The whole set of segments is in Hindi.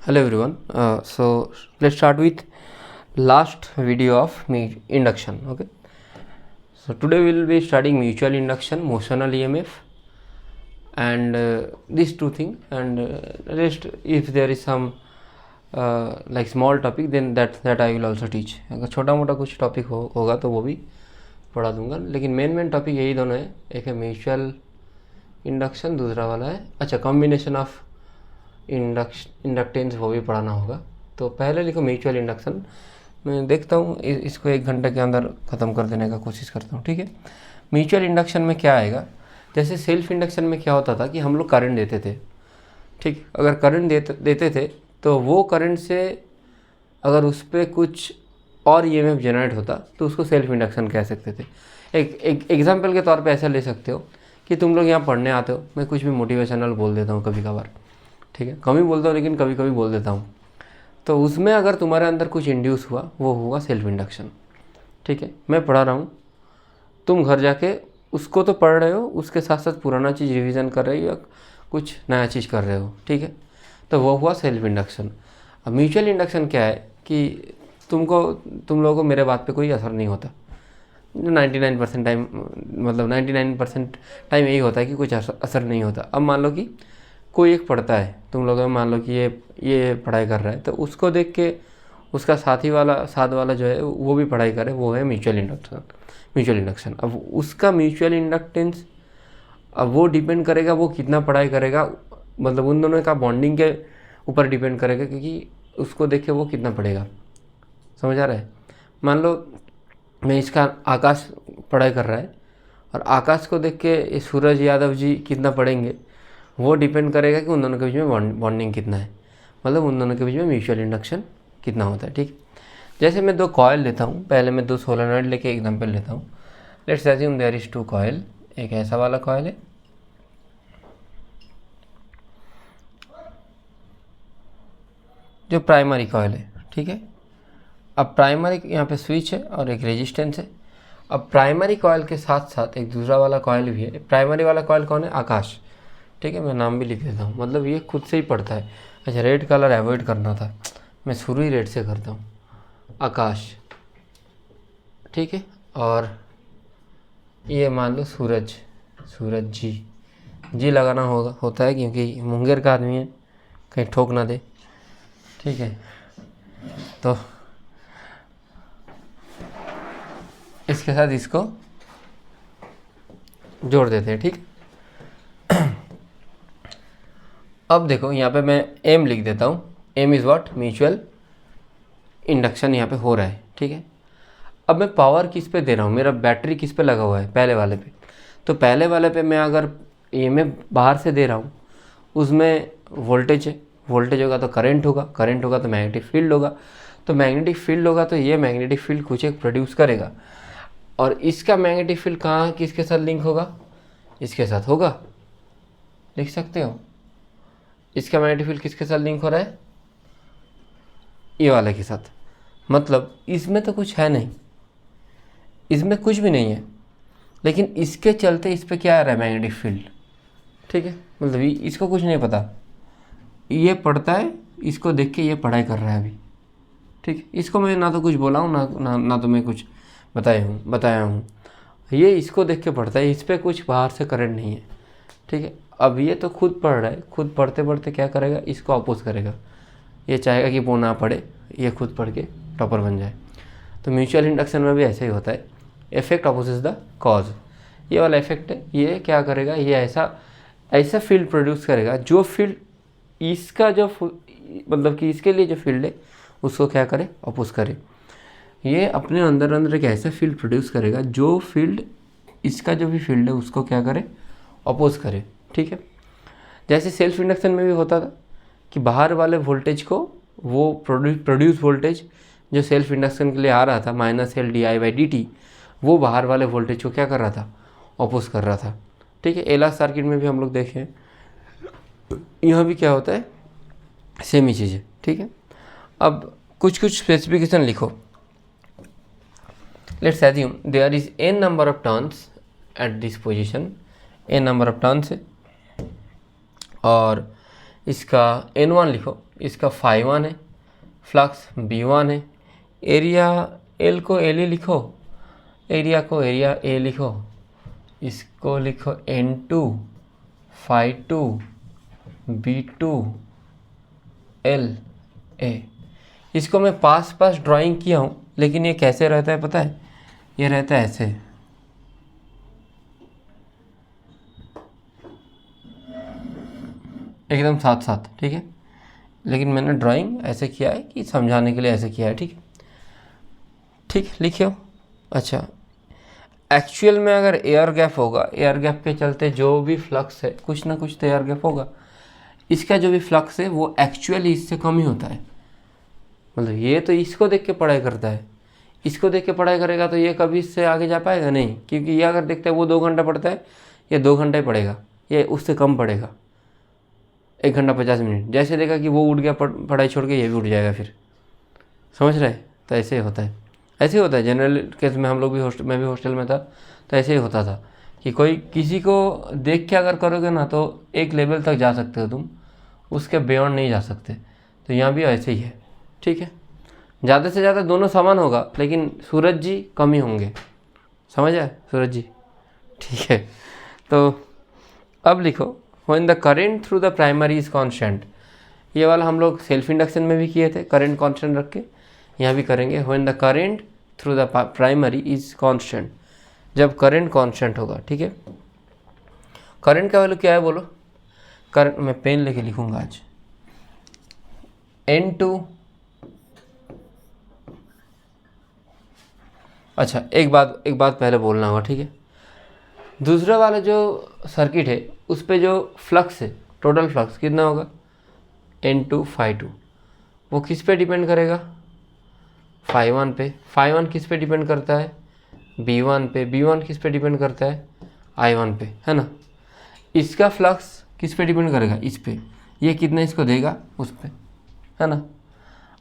Hello everyone. So let's start with last video of induction. Okay. So today we will be studying mutual induction, motional EMF, and these two things. And rest, if there is some like small topic, then that I will also teach. अगर छोटा मोटा कुछ टॉपिक होगा तो वो भी पढ़ा दूंगा, लेकिन मेन टॉपिक यही दोनों है. एक है म्यूचुअल इंडक्शन, दूसरा वाला है अच्छा कॉम्बिनेशन ऑफ इंडक्टेंस, वो भी पढ़ाना होगा. तो पहले लिखो म्यूचुअल इंडक्शन. मैं देखता हूँ इसको 1 घंटे के अंदर ख़त्म कर देने का कोशिश करता हूँ. ठीक है. म्यूचुअल इंडक्शन में क्या आएगा, जैसे सेल्फ इंडक्शन में क्या होता था कि हम लोग करंट देते थे. ठीक, अगर करंट देते थे तो वो करंट से अगर उस पर कुछ और ईएमएफ जनरेट होता तो उसको सेल्फ इंडक्शन कह सकते थे. एक एग्जाम्पल के तौर पे ऐसा ले सकते हो कि तुम लोग यहाँ पढ़ने आते हो, मैं कुछ भी मोटिवेशनल बोल देता हूँ कभी कभार. ठीक है, कम ही बोलता हूँ लेकिन कभी कभी बोल देता हूँ. तो उसमें अगर तुम्हारे अंदर कुछ इंड्यूस हुआ, वो होगा सेल्फ इंडक्शन. ठीक है, मैं पढ़ा रहा हूँ, तुम घर जाके उसको तो पढ़ रहे हो, उसके साथ साथ पुराना चीज़ रिवीजन कर रहे हो या कुछ नया चीज़ कर रहे हो. ठीक है, तो वो हुआ सेल्फ इंडक्शन. अब म्यूचुअल इंडक्शन क्या है कि तुम लोगों को मेरे बात पे कोई असर नहीं होता. 99% टाइम, मतलब 99% टाइम यही होता है कि कुछ असर नहीं होता. अब मान लो कि कोई एक पढ़ता है, तुम लोगों में मान लो कि ये पढ़ाई कर रहा है, तो उसको देख के उसका साथ वाला जो है वो भी पढ़ाई करे, वो है म्यूचुअल इंडक्शन. अब उसका म्यूचुअल इंडक्टेंस, अब वो डिपेंड करेगा वो कितना पढ़ाई करेगा, मतलब उन दोनों का बॉन्डिंग के ऊपर डिपेंड करेगा, क्योंकि उसको देख के वो कितना पढ़ेगा. समझ आ रहा है. मान लो मैं इसका आकाश पढ़ाई कर रहा है और आकाश को देख के सूरज यादव जी कितना पढ़ेंगे, वो डिपेंड करेगा कि उन दोनों के बीच में बॉन्डिंग कितना है, मतलब उन दोनों के बीच में म्यूचुअल इंडक्शन कितना होता है. ठीक, जैसे मैं 2 कॉयल लेता हूँ, पहले मैं 2 सोलेनॉइड लेके एग्जांपल लेता हूँ. Let's assume there is 2 coil. एक ऐसा वाला कॉयल है, जो प्राइमरी कॉयल है. ठीक है, अब प्राइमरी यहाँ पे स्विच है और एक रेजिस्टेंस है. अब प्राइमरी कॉयल के साथ साथ एक दूसरा वाला कॉयल भी है. प्राइमरी वाला कॉयल कौन है? आकाश. ठीक है, मैं नाम भी लिख देता हूँ, मतलब ये खुद से ही पढ़ता है. अच्छा, रेड कलर अवॉइड करना था, मैं शुरू ही रेड से करता हूँ. आकाश. ठीक है, और ये मान लो सूरज जी लगाना होता है क्योंकि मुंगेर का आदमी है, कहीं ठोक ना दे. ठीक है, तो इसके साथ इसको जोड़ देते हैं. ठीक, अब देखो यहाँ पे मैं एम लिख देता हूँ. M is what? Mutual induction यहाँ पे हो रहा है. ठीक है, अब मैं पावर किस पे दे रहा हूँ, मेरा बैटरी किस पे लगा हुआ है? पहले वाले पे. तो पहले वाले पे मैं अगर ईएमएफ बाहर से दे रहा हूँ, उसमें वोल्टेज है, वोल्टेज होगा तो करंट होगा तो मैग्नेटिक फील्ड होगा, तो मैग्नेटिक फील्ड होगा तो ये मैग्नेटिक फील्ड कुछ एक प्रोड्यूस करेगा. और इसका मैग्नेटिक फील्ड कहाँ किसके साथ लिंक होगा? इसके साथ होगा. लिख सकते हो, इसका मैग्नेटिक फील्ड किसके साथ लिंक हो रहा है? ये वाले के साथ. मतलब इसमें तो कुछ है नहीं, इसमें कुछ भी नहीं है, लेकिन इसके चलते इस पर क्या आ रहा है? Magnetic field. ठीक है, मतलब इसको कुछ नहीं पता, ये पढ़ता है, इसको देख के ये पढ़ाई कर रहा है अभी. ठीक, इसको मैं ना तो कुछ बोला हूँ ना तो मैं कुछ बताया हूँ. ये इसको देख के पढ़ता है, इस पर कुछ बाहर से करंट नहीं है. ठीक है, अब ये तो खुद पढ़ रहा है, खुद पढ़ते पढ़ते क्या करेगा? इसको अपोज करेगा. ये चाहेगा कि वो ना पढ़े, ये खुद पढ़ के टॉपर बन जाए. तो म्यूचुअल इंडक्शन में भी ऐसा ही होता है. Effect opposes the cause. ये वाला इफेक्ट है, ये क्या करेगा? ये ऐसा फील्ड प्रोड्यूस करेगा, जो फील्ड इसका जो मतलब कि इसके लिए जो फील्ड है उसको क्या करे? अपोज करे. ये अपने अंदर एक ऐसा फील्ड प्रोड्यूस करेगा जो फील्ड इसका जो भी फील्ड है उसको क्या करे? अपोज करे. ठीक है, जैसे सेल्फ इंडक्शन में भी होता था कि बाहर वाले वोल्टेज को, वो प्रोड्यूस वोल्टेज जो सेल्फ इंडक्शन के लिए आ रहा था -LdI/dt, वो बाहर वाले वोल्टेज को क्या कर रहा था? अपोज कर रहा था. ठीक है, एलआर सर्किट में भी हम लोग देखें, यहाँ भी क्या होता है? सेम ही चीज़ है. ठीक है, अब कुछ स्पेसिफिकेशन लिखो. Let's assume there is n number of turns at this position. n number of turns है और इसका N1 लिखो, इसका φ1 है, फ्लक्स B1 है, एरिया L को L ही लिखो, एरिया को एरिया A लिखो, इसको लिखो N2 φ2 B2 L A। इसको मैं पास ड्राइंग किया हूँ, लेकिन ये कैसे रहता है पता है? ये रहता है ऐसे, एकदम साथ साथ, ठीक है। लेकिन मैंने ड्राइंग ऐसे किया है कि समझाने के लिए ऐसे किया है, ठीक है। ठीक, लिखियो। अच्छा, एक्चुअल में अगर एयर गैप होगा, एयर गैप के चलते जो भी फ्लक्स है, कुछ ना कुछ तो एयर गैप होगा, इसका जो भी फ्लक्स है वो एक्चुअली इससे कम ही होता है। मतलब ये तो इसको देख के पढ़ाई करता है, इसको देख के पढ़ाई करेगा तो ये कभी इससे आगे जा पाएगा नहीं, क्योंकि ये अगर देखता है वो 2 घंटा पढ़ता है, ये 2 घंटा ही पढ़ेगा, ये उससे कम पढ़ेगा, 1 घंटा 50 मिनट। जैसे देखा कि वो उठ गया पढ़ाई छोड़ के, ये भी उठ जाएगा फिर, समझ रहे? तो ऐसे ही होता है, ऐसे ही होता है। जनरल केस में हम लोग भी मैं भी हॉस्टल में था, तो ऐसे ही होता था कि कोई किसी को देख के अगर करोगे ना तो एक लेवल तक जा सकते हो तुम, उसके बियॉन्ड नहीं जा सकते। तो यहाँ भी ऐसे ही है, ठीक है। ज़्यादा से ज़्यादा दोनों समान होगा, लेकिन सूरज जी कम ही होंगे, समझ आए? सूरज जी, ठीक है। तो अब लिखो, when the current through the primary is constant. ये वाला हम लोग सेल्फ इंडक्शन में भी किए थे, करंट कांस्टेंट रख के, यहाँ भी करेंगे। When the current through the primary is constant, जब करंट कांस्टेंट होगा, ठीक है। करंट का वैल्यू क्या है बोलो? करंट, मैं पेन लेके लिखूंगा आज, N2। अच्छा, एक बात पहले बोलना होगा, ठीक है। दूसरा वाला जो सर्किट है उस पे जो फ्लक्स है, टोटल फ्लक्स कितना होगा? N2 φ2। वो किस पे डिपेंड करेगा? φ1 पे। φ1 किस पे डिपेंड करता है? B1 पे। B1 किस पे डिपेंड करता है? I1 पे, है ना। इसका फ्लक्स किस पे डिपेंड करेगा? इस पे। ये कितना इसको देगा? उस पे, है ना।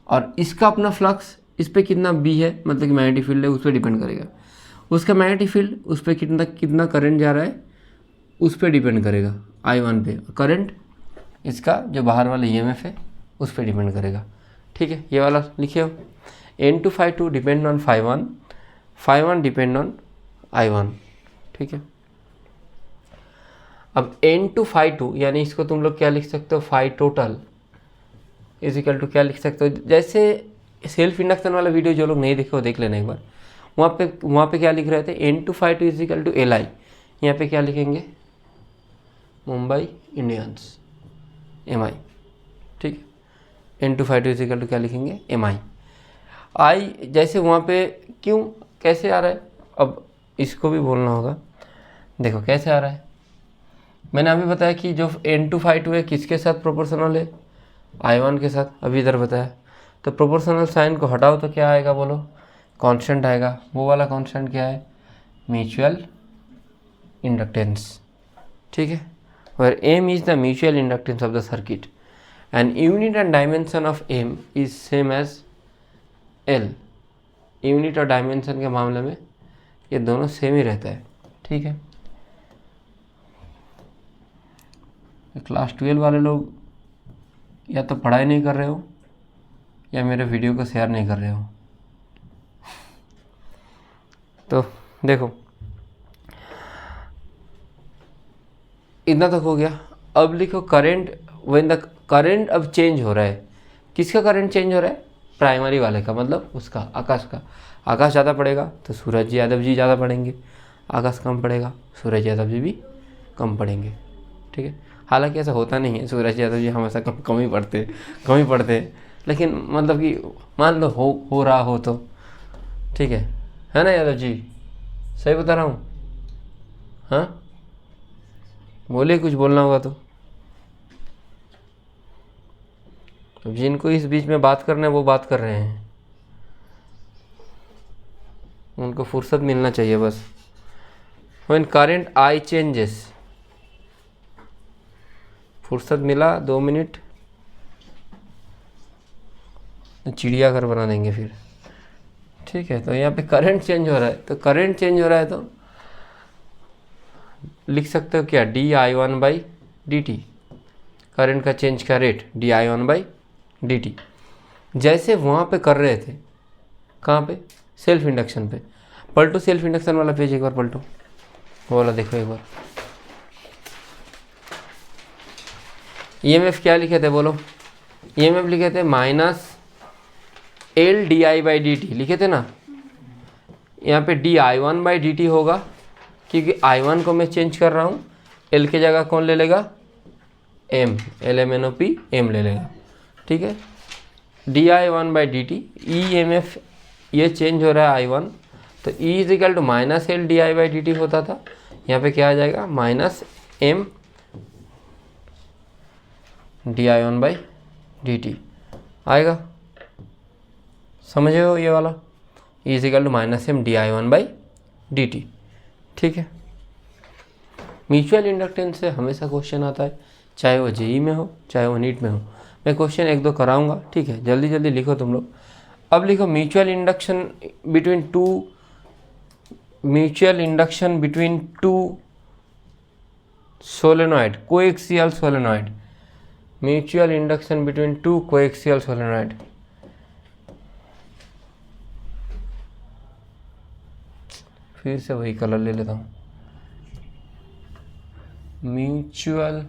और इसका अपना फ्लक्स इस पे कितना B है, मतलब कि मैग्नेटिक फील्ड है, उस पर डिपेंड करेगा। उसका मैग्नेटिक फील्ड उस पर कितना करंट जा रहा है, उस पर डिपेंड करेगा, I1 पे। करंट इसका जो बाहर वाला EMF है उस पर डिपेंड करेगा, ठीक है। ये वाला लिखे हो, N2 φ2 depend on φ1, φ1 depend on I1, ठीक है। अब N2 φ2 यानी इसको तुम लोग क्या लिख सकते हो? Phi total is equal to क्या लिख सकते हो? जैसे सेल्फ इंडक्शन वाला वीडियो जो लोग नहीं देखे हो देख लेना एक बार, वहाँ पे क्या लिख रहे थे? N2 φ2 is equal to LI। यहाँ पे क्या लिखेंगे? मुंबई इंडियंस, MI, ठीक है। N2 φ2 इज इक्वल टू क्या लिखेंगे? MI। आई जैसे वहाँ पे क्यों, कैसे आ रहा है, अब इसको भी बोलना होगा। देखो कैसे आ रहा है, मैंने अभी बताया कि जो N2 φ2 है किसके साथ प्रोपोर्शनल है? I1 के साथ। अभी इधर बताया, तो प्रोपोर्शनल साइन को हटाओ तो क्या आएगा बोलो? कांस्टेंट आएगा। वो वाला कांस्टेंट क्या है? म्यूचुअल इंडक्टेंस, ठीक है। और M is the mutual inductance of the circuit and unit and dimension of M is same as L। Unit और डायमेंशन के मामले में ये दोनों सेम ही रहता है, ठीक है। क्लास 12 वाले लोग या तो पढ़ाई नहीं कर रहे हो या मेरे वीडियो को शेयर नहीं कर रहे हो। तो देखो इतना तक हो गया। अब लिखो करंट, व्हेन द करंट अब चेंज हो रहा है। किसका करंट चेंज हो रहा है? प्राइमरी वाले का, मतलब उसका, आकाश का। आकाश ज़्यादा पड़ेगा तो सूरज यादव जी ज़्यादा पढ़ेंगे, आकाश कम पड़ेगा सूरज यादव जी भी कम पढ़ेंगे, ठीक है। हालांकि ऐसा होता नहीं है, सूरज यादव जी हमेशा कम ही पढ़ते हैं, लेकिन मतलब कि मान लो हो रहा हो तो ठीक है ना यादव जी? सही बता रहा हूँ? हाँ बोले, कुछ बोलना होगा तो। अब जिनको इस बीच में बात करना है वो बात कर रहे हैं, उनको फुर्सत मिलना चाहिए बस। व्हेन करंट I चेंजेस, फुर्सत मिला 2 मिनट, चिड़ियाघर बना देंगे फिर, ठीक है। तो यहाँ पे करंट चेंज हो रहा है, तो करंट चेंज हो रहा है तो लिख सकते हो क्या? DI1/dt। करंट का चेंज का रेट di1/dt। जैसे वहाँ पे कर रहे थे, कहाँ पे, सेल्फ इंडक्शन पे। पलटो सेल्फ इंडक्शन वाला पेज एक बार पलटो, वो वाला देखो एक बार। ईएमएफ क्या लिखे थे बोलो, ईएमएफ लिखे थे -L/di/dt लिखे थे ना। यहाँ पे di1/dt होगा क्योंकि i1 को मैं चेंज कर रहा हूँ, L की जगह कौन ले लेगा, m, LMNOP m ले लेगा, ठीक है। di1/dt, ईएमएफ ये चेंज हो रहा है i1, तो E इजिकल टू -L/di/dt होता था, यहाँ पे क्या आ जाएगा -m di1/dt आएगा। समझे हो ये वाला, E is equal to -m di1/dt, ठीक है। म्यूचुअल इंडक्टेंस से हमेशा क्वेश्चन आता है, चाहे वो जेई में हो चाहे वो नीट में हो। मैं क्वेश्चन एक दो कराऊंगा, ठीक है, जल्दी जल्दी लिखो तुम लोग। अब लिखो mutual induction between two solenoid, coaxial solenoid, mutual induction between two coaxial solenoid. फिर से वही कलर ले लेता हूँ, mutual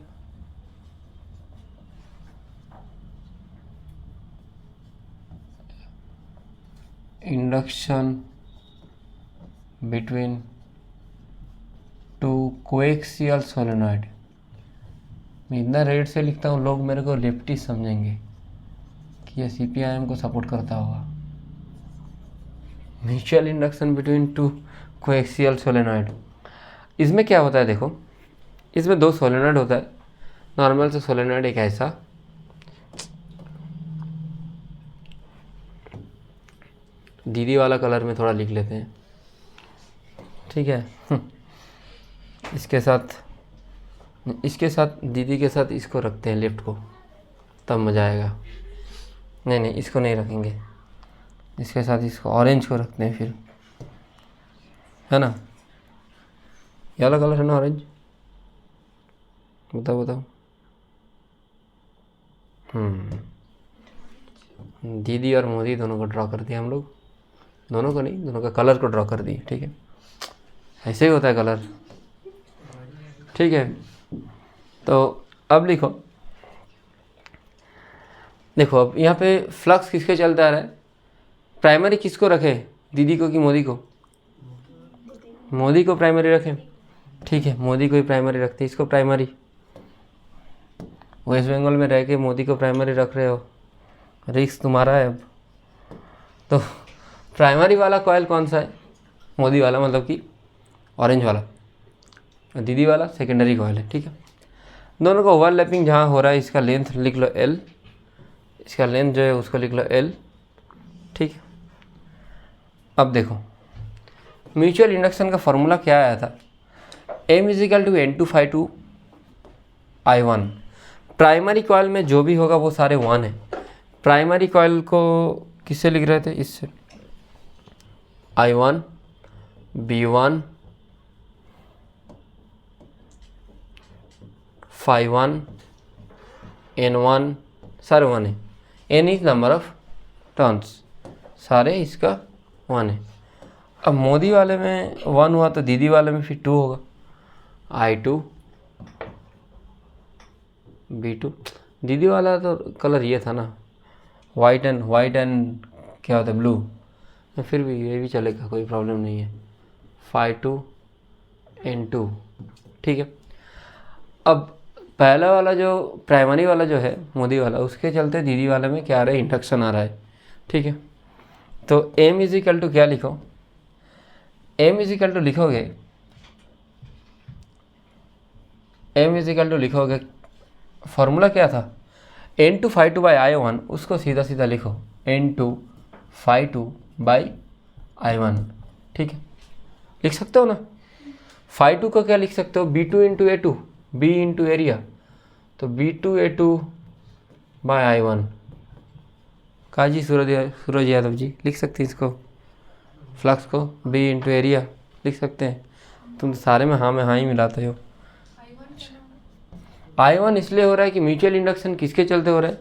induction between two coaxial solenoid. मैं इतना रेड से लिखता हूँ, लोग मेरे को लेफ्टी समझेंगे कि ये CPIM को सपोर्ट करता होगा। Mutual induction between two coaxial solenoid, इसमें क्या होता है देखो, इसमें दो सोलेनॉइड होता है। नॉर्मल से सोलेनॉइड एक ऐसा, दीदी वाला कलर में थोड़ा लिख लेते हैं, ठीक है। इसके साथ दीदी के साथ इसको रखते हैं लेफ्ट को, तब मज़ा आएगा। नहीं इसको नहीं रखेंगे, इसके साथ इसको ऑरेंज को रखते हैं फिर, है ना। ये वाला कलर है ना ऑरेंज, बताओ। दीदी और मोदी दोनों को ड्रॉ कर दिया हम लोग, दोनों को नहीं, दोनों का कलर को ड्रॉ कर दिए, ठीक है। ऐसे ही होता है कलर, ठीक है। तो अब देखो अब यहाँ पे फ्लक्स किसके चलता आ रहा है, प्राइमरी किसको रखे, दीदी को कि मोदी को, मोदी को प्राइमरी रखें, ठीक है। मोदी को ही प्राइमरी रखते, इसको प्राइमरी, वेस्ट बंगाल में रह के मोदी को प्राइमरी रख रहे हो, रिस्क तुम्हारा है। अब तो प्राइमरी वाला कॉइल कौन सा है, मोदी वाला, मतलब कि ऑरेंज वाला, और दीदी वाला सेकेंडरी कॉइल है, ठीक है। दोनों का ओवरलैपिंग जहाँ हो रहा है, इसका लेंथ लिख लो L, इसका लेंथ जो है उसको लिख लो L, ठीक है। अब देखो म्यूचुअल इंडक्शन का फॉर्मूला क्या आया था, M is equal to N2/2I1। Primary coil में जो भी होगा वो सारे 1 है। प्राइमरी कॉइल को किससे लिख रहे थे, इससे, I1 B1 Phi1 N1 सारे 1 है। N is number of turns, सारे इसका 1 है। अब मोदी वाले में 1 हुआ तो दीदी वाले में फिर 2 होगा, I2 B2। दीदी वाला तो कलर ये था ना, वाइट एंड क्या होता है, ब्लू, फिर भी ये भी चलेगा, कोई प्रॉब्लम नहीं है। Phi2 N2, ठीक है। अब पहला वाला जो प्राइमरी वाला जो है मोदी वाला, उसके चलते दीदी वाले में क्या आ रहा है, इंडक्शन आ रहा है, ठीक है। तो M इजिकल टू क्या लिखो, M इजिकल टू लिखोगे, फॉर्मूला क्या था, N2/2/I1, उसको सीधा सीधा लिखो N2/2/I1, ठीक है। लिख सकते हो ना। Phi2 को क्या लिख सकते हो, B2 into A2, B into area, तो B2 A2/I1। काजी सूरज यादव जी लिख सकते हैं इसको, फ्लक्स को B इंटू एरिया लिख सकते हैं। तुम सारे में हाँ ही मिलाते हो। I1 इसलिए हो रहा है कि म्यूचुअल इंडक्शन किसके चलते हो रहा है,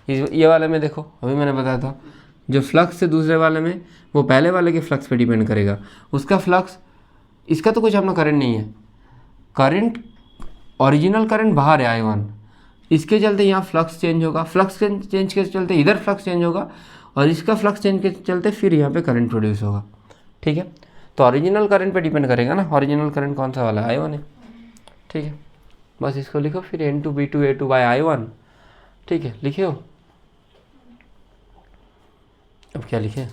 ये वाले में देखो अभी मैंने बताया था, जो फ्लक्स है दूसरे वाले में वो पहले वाले के फ्लक्स पे डिपेंड करेगा। उसका फ्लक्स, इसका तो कुछ अपना करंट नहीं है, करंट ओरिजिनल करंट बाहर है I1, इसके चलते यहाँ फ्लक्स चेंज होगा, फ्लक्स चेंज के चलते इधर फ्लक्स चेंज होगा, और इसका फ्लक्स चेंज के चलते फिर यहाँ पे करंट प्रोड्यूस होगा। ठीक है, तो ओरिजिनल करंट पे डिपेंड करेगा ना, ओरिजिनल करंट कौन सा वाला है, I1 है। ठीक है, बस इसको लिखो फिर N2 B2 A2 bye I1। ठीक है, लिखे हो? अब क्या लिखे,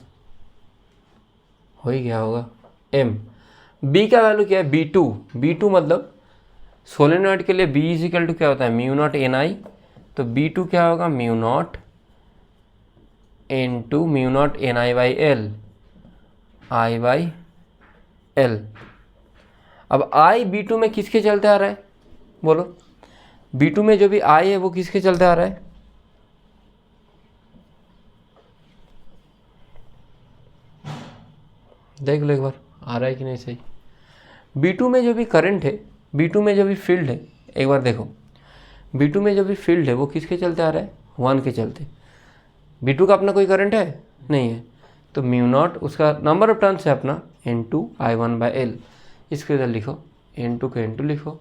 हो ही गया होगा। M, B का वैल्यू क्या है, B2 मतलब सोलेनॉइड के लिए B इजिकल टू क्या होता है, म्यू नॉट NI, तो B2 क्या होगा, mu naught N2 mu naught NI by L, I by L। अब I B2 में किसके चलते आ रहा है, बोलो, B2 में जो भी I है वो किसके चलते आ रहा है, देख लो एक बार आ रहा है कि नहीं सही। B2 में जो भी करंट है, B2 में जो भी फील्ड है, एक बार देखो, B2 में जो भी फील्ड है वो किसके चलते आ रहा है, 1 के चलते। B2 का अपना कोई करंट है नहीं है, तो म्यू नॉट उसका नंबर ऑफ टर्न्स है अपना N2 I1 बाई L, इसके इधर लिखो N2 का N2 लिखो,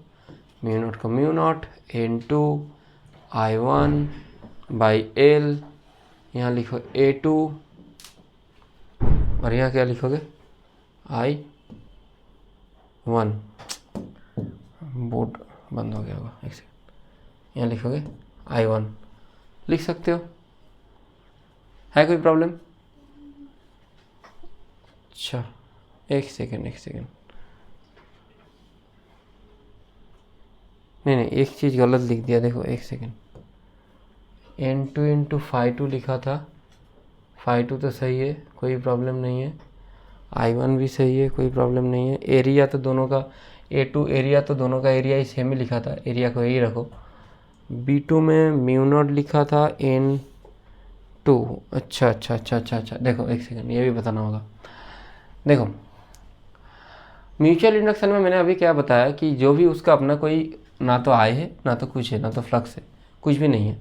म्यू नॉट का mu naught N2 I1 by L, यहाँ लिखो A2, और यहाँ क्या लिखोगे, I1, बोर्ड बंद हो गया होगा एक सेकंड, यहाँ लिखोगे I1, लिख सकते हो, है कोई प्रॉब्लम? अच्छा एक सेकंड, नहीं एक चीज़ गलत लिख दिया, देखो एक सेकंड, N2 इंटू φ2 लिखा था, φ2 तो सही है, कोई प्रॉब्लम नहीं है, I1 भी सही है, कोई प्रॉब्लम नहीं है। एरिया तो दोनों का A2 एरिया तो दोनों का एरिया ही सेम ही लिखा था, एरिया को यही रखो। B2 में म्यू नॉट लिखा था N2, अच्छा, देखो एक सेकंड, ये भी बताना होगा। देखो म्यूचुअल इंडक्शन में मैंने अभी क्या बताया कि जो भी उसका अपना कोई ना तो I है ना तो कुछ है, ना तो फ्लक्स है, कुछ भी नहीं है,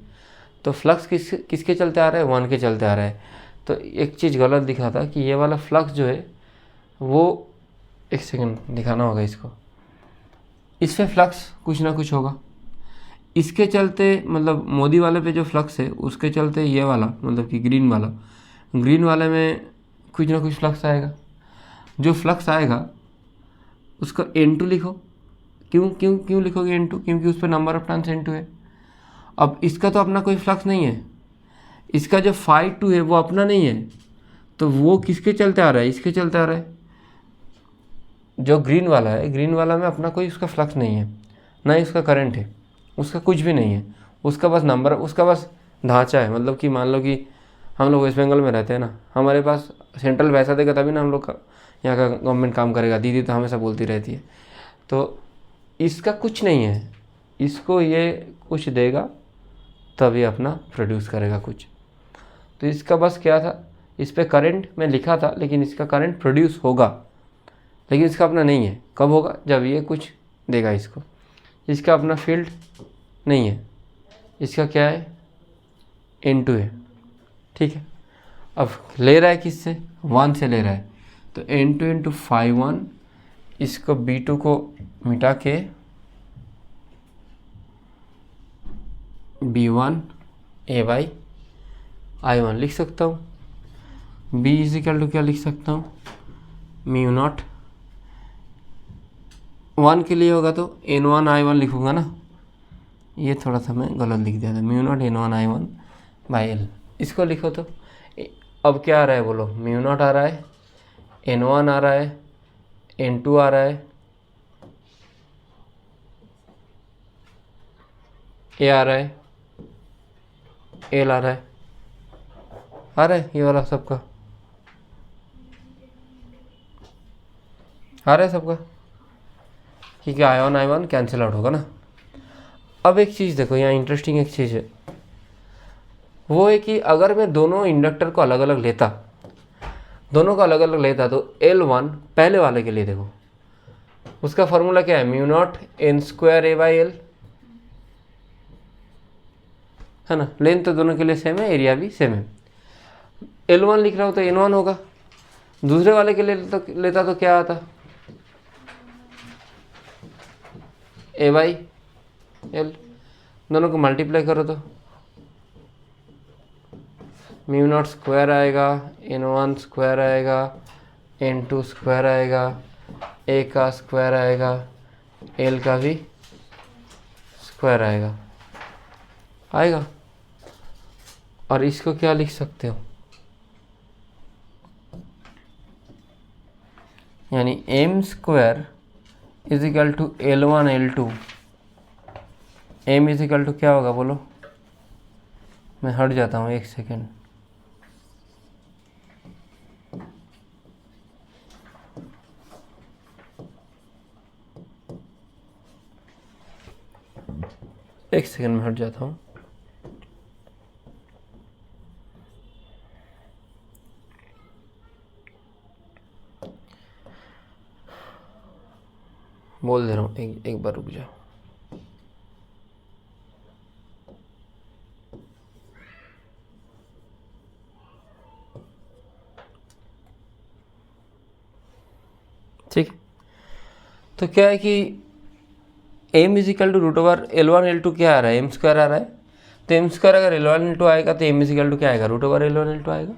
तो फ्लक्स किसके चलते आ रहा है, 1 के चलते आ रहा है। तो एक चीज़ गलत दिखा था कि ये वाला फ्लक्स जो है वो, एक सेकंड दिखाना होगा इसको, इस पे फ्लक्स कुछ ना कुछ होगा, इसके चलते मतलब मोदी वाले पे जो फ्लक्स है उसके चलते ये वाला मतलब कि ग्रीन वाले में कुछ ना कुछ फ्लक्स आएगा। जो फ्लक्स आएगा उसको N2 लिखो, क्यों लिखोगे N2, क्योंकि उस पर नंबर ऑफ टर्न्स N2 है। अब इसका तो अपना कोई फ्लक्स नहीं है, इसका जो φ2 है वो अपना नहीं है, तो वो किसके चलते आ रहा है, इसके चलते आ रहा है। जो ग्रीन वाला है, ग्रीन वाला में अपना कोई उसका फ्लक्स नहीं है, ना ही उसका करंट है, उसका कुछ भी नहीं है, उसका बस नंबर, उसका बस ढांचा है। मतलब कि मान लो कि हम लोग वेस्ट बंगाल में रहते हैं ना, हमारे पास सेंट्रल पैसा देगा तभी ना हम लोग का यहाँ का गवर्नमेंट काम करेगा, दीदी तो हमेशा बोलती रहती है। तो इसका कुछ नहीं है, इसको ये कुछ देगा तभी अपना प्रोड्यूस करेगा कुछ। तो इसका बस क्या था, इस पर करंट में लिखा था, लेकिन इसका करंट प्रोड्यूस होगा, लेकिन इसका अपना नहीं है। कब होगा, जब ये कुछ देगा इसको। इसका अपना फील्ड नहीं है, इसका क्या है, N2 है। ठीक है, अब ले रहा है किससे, 1 से ले रहा है, तो N2 इंटू φ1, इसको B2 को मिटा के B1 A बाई I1 लिख सकता हूँ। B इजिकल टू क्या लिख सकता हूँ, म्यू नॉट 1 के लिए होगा तो N1 I1 लिखूँगा ना, ये थोड़ा सा मैं गलत लिख दिया था, mu naught N1 I1 by L, इसको लिखो। तो अब क्या आ रहा है बोलो, म्यू नॉट आ रहा है, N1 आ रहा है, N2 आ रहा है, A आ रहा है, L आ रहा है, ये वाला सबका आ रहा है सबका, क्योंकि I1 कैंसिल आउट होगा ना। अब एक चीज़ देखो, यहाँ इंटरेस्टिंग एक चीज़ है, वो है कि अगर मैं दोनों इंडक्टर को अलग अलग लेता, तो L1 पहले वाले के लिए देखो, उसका फॉर्मूला क्या है, mu naught N2 A by L, है ना। लेंथ तो दोनों के लिए सेम है, एरिया भी सेम है। L1 लिख रहा हूँ तो N1 होगा। दूसरे वाले के लिए लेता तो क्या आता, A/L। दोनों को मल्टीप्लाई करो तो μ0 स्क्वायर आएगा, N1 स्क्वायर आएगा, N2 स्क्वायर आएगा, A का स्क्वायर आएगा, L का भी स्क्वायर आएगा। और इसको क्या लिख सकते हो, यानी m square is equal to L1 L2। m is equal to क्या होगा बोलो, मैं हट जाता हूँ एक सेकेंड। एक सेकेंड में हट जाता हूँ। बोल दे रहा हूँ, एक बार रुक जाओ। ठीक, तो क्या है कि m is equal to root over L1 L2 क्या आ रहा है, m स्क्वायर आ रहा है। तो m स्क्वायर अगर L1 L2 आएगा तो m इज इक्वल टू क्या आएगा, रूट ओवर L1 L2 आएगा।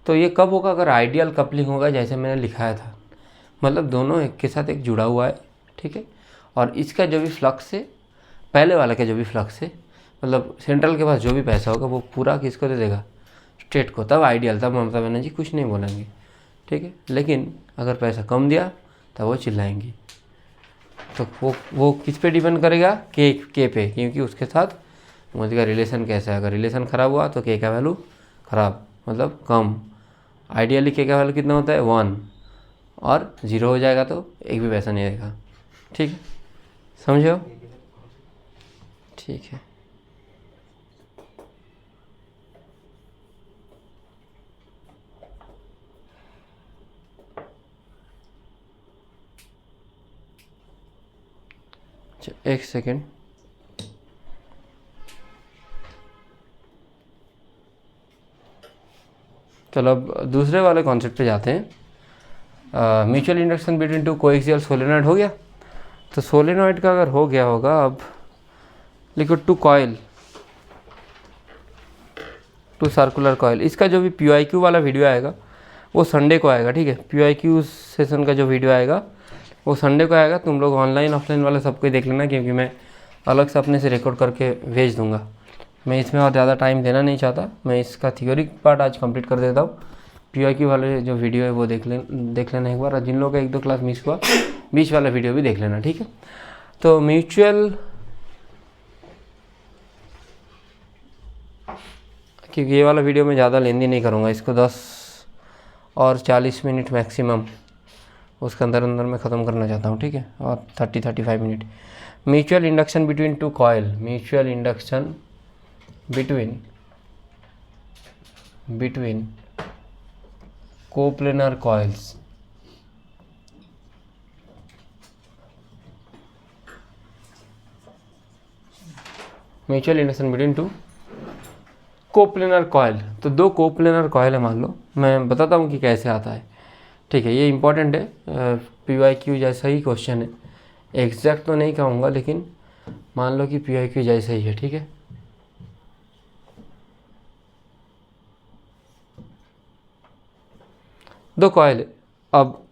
तो ये कब होगा, अगर आइडियल कपलिंग होगा जैसे मैंने लिखाया था, मतलब दोनों एक के साथ एक जुड़ा हुआ है, ठीक है। और इसका जो भी फ्लक्स है, पहले वाले का जो भी फ्लक्स है, मतलब सेंट्रल के पास जो भी पैसा होगा वो पूरा किसको दे देगा, स्टेट को। तब आइडियल, तब ममता बनर्जी कुछ नहीं बोलेंगे, ठीक है। लेकिन अगर पैसा कम दिया तब वो चिल्लाएंगी। तो वो किस पे डिपेंड करेगा, के पे, क्योंकि उसके साथ मोदी का रिलेशन कैसा है। अगर रिलेशन ख़राब हुआ तो के का वैल्यू ख़राब, मतलब कम। आइडियली के का वैल्यू कितना होता है, 1, और 0 हो जाएगा तो एक भी पैसा नहीं रहेगा, ठीक है, समझो, ठीक है। एक सेकेंड, चलो अब दूसरे वाले कॉन्सेप्ट पे जाते हैं। Mutual induction between two coaxial solenoid हो गया। तो सोलेनॉइड का अगर हो गया होगा, अब लिखो two coil, two circular coil. इसका जो भी PYQ वाला वीडियो आएगा वो संडे को आएगा, ठीक है। PYQ सेशन का जो वीडियो आएगा वो संडे को आएगा। तुम लोग ऑनलाइन ऑफलाइन वाले सबको देख लेना, क्योंकि मैं अलग से अपने से रिकॉर्ड करके भेज दूंगा। मैं इसमें और ज़्यादा टाइम देना नहीं चाहता, मैं इसका थियोरी पार्ट आज कंप्लीट कर देता हूँ। PYQ वाले जो वीडियो है वो देख लेना एक बार, और जिन लोगों का 1-2 क्लास मिस हुआ बीच वाला वीडियो भी देख लेना, ठीक है। तो म्यूचुअल, क्योंकि ये वाला वीडियो मैं ज़्यादा लेंदी नहीं करूँगा, इसको 10 और 40 मिनट मैक्सिमम उसके अंदर मैं ख़त्म करना चाहता हूँ, ठीक है, और 30-35 minute. Mutual induction between two coil, mutual induction between coplanar coils. Mutual induction between two coplanar coil. तो 2 कोप्लेनर कॉइल है मान लो, मैं बताता हूँ कि कैसे आता है, ठीक है। ये इंपॉर्टेंट है, PYQ जैसा ही क्वेश्चन है। एग्जैक्ट तो नहीं कहूँगा, लेकिन मान लो कि PYQ जैसा ही है, ठीक है। दो कॉइल है, अब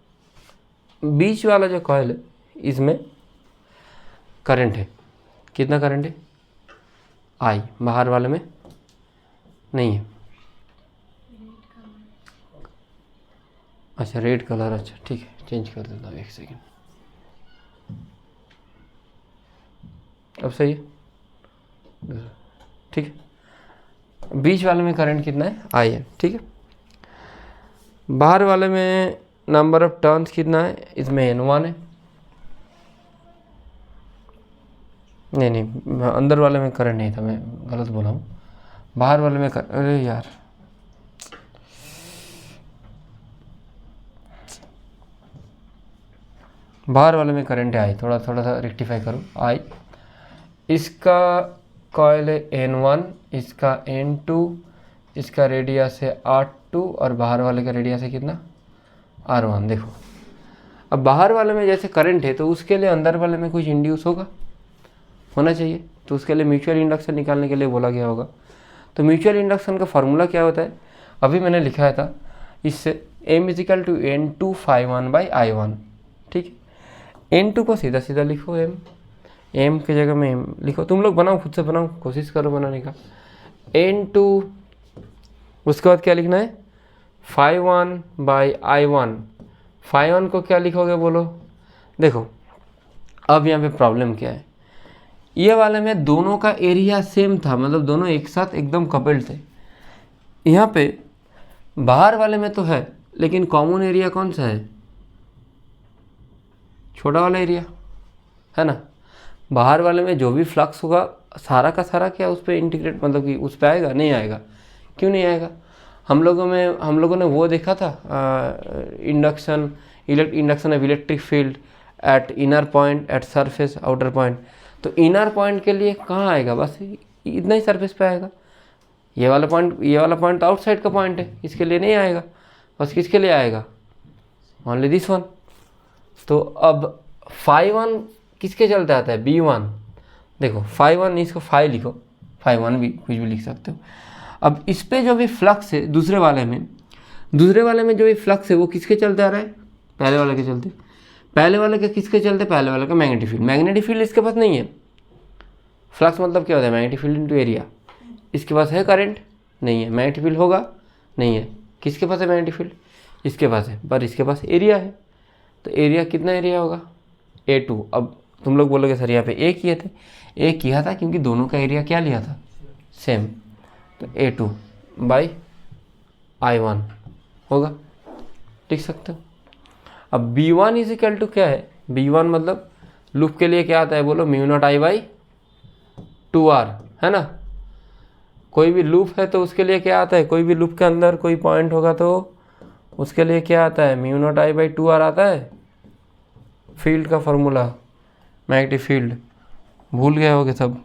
बीच वाला जो कॉइल है इसमें करंट है, कितना करंट है, I। बाहर वाले में नहीं है, अच्छा रेड कलर, अच्छा ठीक है, चेंज कर देता हूँ, एक सेकेंड। अब सही है, ठीक है। बीच वाले में करंट कितना है, I है, ठीक है। बाहर वाले में नंबर ऑफ टर्न्स कितना है, इसमें N1 है। नहीं, अंदर वाले में करंट नहीं था, मैं गलत बोला हूँ। बाहर वाले में अरे यार, बाहर वाले में करंट है I। थोड़ा सा रेक्टिफाई करो, I। इसका कॉयल है N1, इसका N2, इसका रेडियस है R2 और बाहर वाले का रेडियस है कितना R1। देखो अब बाहर वाले में जैसे करंट है तो उसके लिए अंदर वाले में कुछ इंड्यूस होना चाहिए, तो उसके लिए म्यूचुअल इंडक्शन निकालने के लिए बोला गया होगा। तो म्यूचुअल इंडक्शन का फार्मूला क्या होता है, अभी मैंने लिखा था इससे, M = N2 ∅1/I1। ठीक है, N2 को सीधा सीधा लिखो, M की जगह में M लिखो, तुम लोग बनाओ, खुद से बनाओ, कोशिश करो बनाने का। N2 उसके बाद क्या लिखना है, ∅1/I1। ∅1 को क्या लिखोगे बोलो। देखो अब यहाँ पे प्रॉब्लम क्या है, ये वाले में दोनों का एरिया सेम था, मतलब दोनों एक साथ एकदम कपल्ड थे। यहाँ पे बाहर वाले में तो है लेकिन कॉमन एरिया कौन सा है, छोटा वाला एरिया है ना। बाहर वाले में जो भी फ्लक्स होगा सारा का सारा क्या उस पर इंटीग्रेट, मतलब कि उस पर आएगा, नहीं आएगा। क्यों नहीं आएगा, हम लोगों ने वो देखा था induction of electric field at inner point, at surface, outer point. तो इनर पॉइंट के लिए कहाँ आएगा, बस इतना ही सरफेस पे आएगा। ये वाला पॉइंट तो आउटसाइड का पॉइंट है, इसके लिए नहीं आएगा, बस किसके लिए आएगा, ओनली दिस वन। तो अब ∅1 किसके चलते आता है, B1। देखो ∅1, इसको फाई लिखो, ∅1 भी कुछ भी लिख सकते हो। अब इस पे जो भी फ्लक्स है दूसरे वाले में जो भी फ्लक्स है वो किसके चलते आ रहा है, पहले वाले के चलते। पहले वाले के किसके चलते, पहले वाले का मैग्नेटिक फील्ड इसके पास नहीं है। फ्लक्स मतलब क्या होता है, मैग्नेटिक फील्ड इनटू एरिया। इसके पास है करंट, नहीं है। मैग्नेटिक फील्ड होगा, नहीं है। किसके पास है मैग्नेटिक फील्ड, इसके पास है, पर इसके पास एरिया है। तो एरिया कितना एरिया होगा, A2। अब तुम लोग बोलोगे सर यहाँ पे A किया था क्योंकि दोनों का एरिया क्या लिया था, सेम। तो A2/I1 होगा, लिख सकते हो। अब B1 = क्या है, B1 मतलब लूप के लिए क्या आता है बोलो, μ0I/2R, है ना। कोई भी लूप है तो उसके लिए क्या आता है, कोई भी लूप के अंदर कोई पॉइंट होगा तो उसके लिए क्या आता है, μ0I/2R आता है। फील्ड का फॉर्मूला, मैग्नेटिक फील्ड भूल गए होगे सब।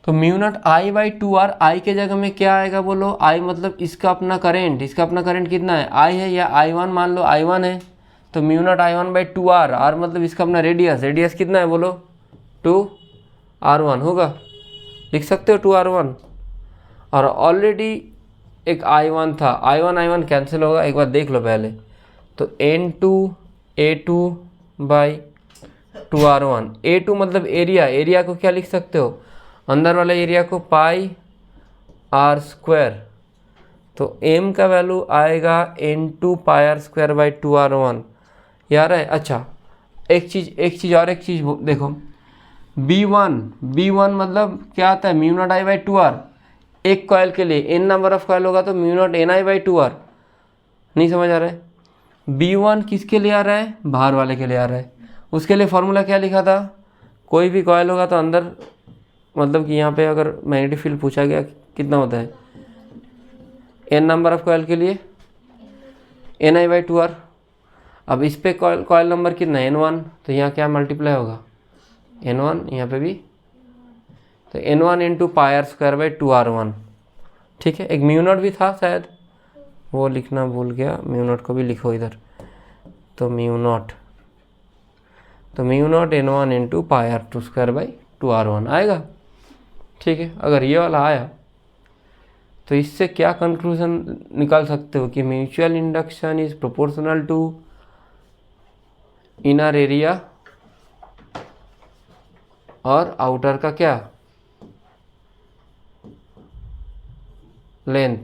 तो μ0I/2R, I के जगह में क्या आएगा बोलो, I मतलब इसका अपना करंट कितना है, I है, या I1 मान लो, I1 है, तो μ0I1/2R, R मतलब इसका अपना रेडियस कितना है बोलो, 2R1 होगा, लिख सकते हो 2R1। और ऑलरेडी एक I1 था, I1 कैंसिल होगा, एक बार देख लो पहले। तो N2 A2/2R1। A2 मतलब एरिया को क्या लिख सकते हो, अंदर वाले एरिया को πr²। तो M का वैल्यू आएगा N2 πr²/2R1, यार है। अच्छा एक चीज़ देखो, B1 मतलब क्या आता है, μ0I/2R। एक कॉयल के लिए n नंबर ऑफ कॉयल होगा तो μ0NI/2R। नहीं समझ आ रहा है, B1 किसके लिए आ रहा है, बाहर वाले के लिए आ रहा है। उसके लिए फॉर्मूला क्या लिखा था, कोई भी कॉयल होगा तो अंदर, मतलब कि यहाँ पे अगर मैग्नेटिक फील्ड पूछा गया कितना होता है, n नंबर ऑफ कॉयल के लिए NI/2R। अब इस पे कॉयल नंबर कितना है, N1, तो यहाँ क्या मल्टीप्लाई होगा, N1, यहाँ पे भी, तो N1 × πr²/2R1। ठीक है, एक μ0 भी था शायद, वो लिखना भूल गया, μ0 को भी लिखो इधर। तो μ0 N1 × πr²/2R1 आएगा। ठीक है, अगर ये वाला आया तो इससे क्या कंक्लूजन निकाल सकते हो कि mutual induction is proportional to inner area और आउटर का क्या, लेंथ,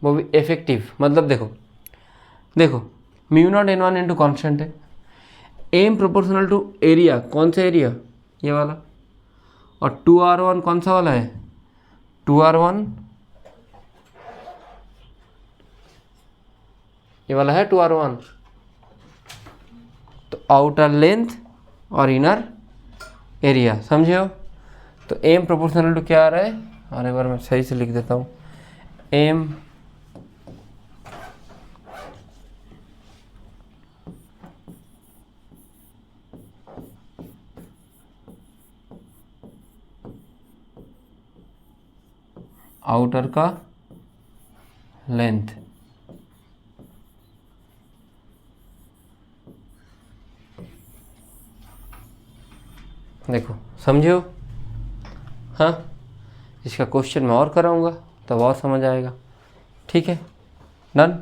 वो भी इफेक्टिव। मतलब देखो μ0 N1 × कॉन्स्टेंट है, M प्रोपोर्शनल टू एरिया, कौन सा एरिया, ये वाला, और 2R1 कौन सा वाला है, 2R1, ये वाला है 2R1। तो आउटर लेंथ और इनर एरिया, समझे हो। तो M प्रोपोर्शनल टू क्या आ रहा है, और एक बार मैं सही से लिख देता हूँ, M आउटर का लेंथ। देखो समझो, हाँ इसका क्वेश्चन मैं और कराऊंगा तब और समझ आएगा। ठीक है, डन।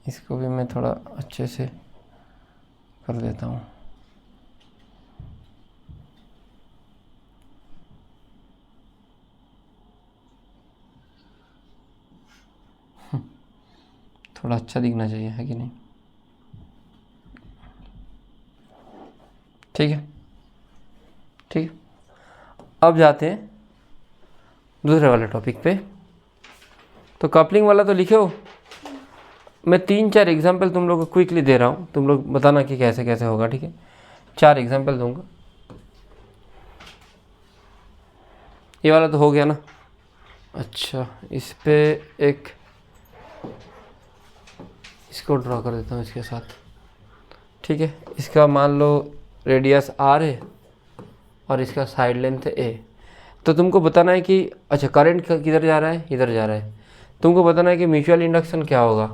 इसको भी मैं थोड़ा अच्छे से कर देता हूँ। थोड़ा अच्छा दिखना चाहिए, है कि नहीं? ठीक है, ठीक है। अब जाते हैं दूसरे वाले टॉपिक पे। तो कपलिंग वाला तो लिखे हो, मैं 3-4 एग्जाम्पल तुम लोग को क्विकली दे रहा हूँ, तुम लोग बताना कि कैसे कैसे होगा। ठीक है, 4 एग्जाम्पल दूंगा। ये वाला तो हो गया ना। अच्छा, इस पे एक इसको ड्रॉ कर देता हूँ इसके साथ। ठीक है, इसका मान लो रेडियस आर है और इसका साइड लेंथ है ए। तो तुमको बताना है कि अच्छा करंट किधर जा रहा है, इधर जा रहा है। तुमको बताना है कि म्यूचुअल इंडक्शन क्या होगा।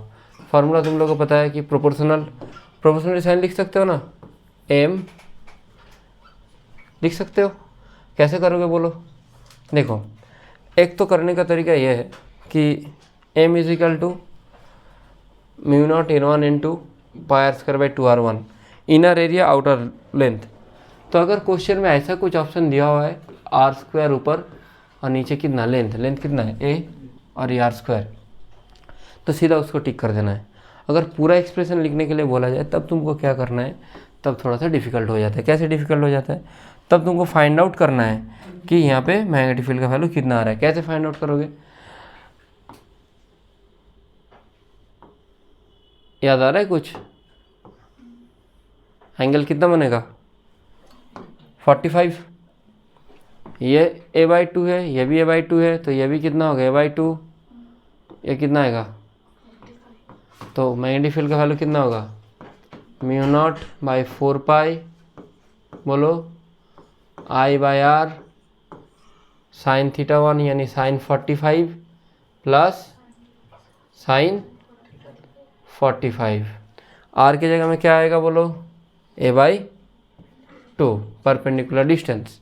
फार्मूला तुम लोग को पता है कि प्रोपोर्शनल साइन लिख सकते हो ना, एम लिख सकते हो। कैसे करोगे बोलो? देखो, एक तो करने का तरीका यह है कि M is equal to mu naught N1 N2 pi R square by 2R1, inner area outer length. तो अगर क्वेश्चन में ऐसा कुछ ऑप्शन दिया हुआ है, आर स्क्वायर ऊपर और नीचे कितना लेंथ कितना है ए और ये आर स्क्वायर, तो सीधा उसको टिक कर देना है। अगर पूरा एक्सप्रेशन लिखने के लिए बोला जाए तब तुमको क्या करना है, तब थोड़ा सा डिफिकल्ट हो जाता है। कैसे डिफिकल्ट हो जाता है? तब तुमको फाइंड आउट करना है कि यहाँ पे मैग्नेटिक फील्ड का वैल्यू कितना आ रहा है। कैसे फाइंड आउट करोगे? याद आ रहा है कुछ? एंगल कितना बनेगा? 45। ये a/2 है, ये भी a/2 है, तो ये भी कितना होगा a/2, ये कितना आएगा? तो मैग्नेटिक फील्ड का वैल्यू कितना होगा? म्यू नॉट बाई 4 पाई, बोलो, I/R साइन θ1 यानी साइन 45 प्लस साइन 45। आर की जगह में क्या आएगा बोलो? a/2 perpendicular distance.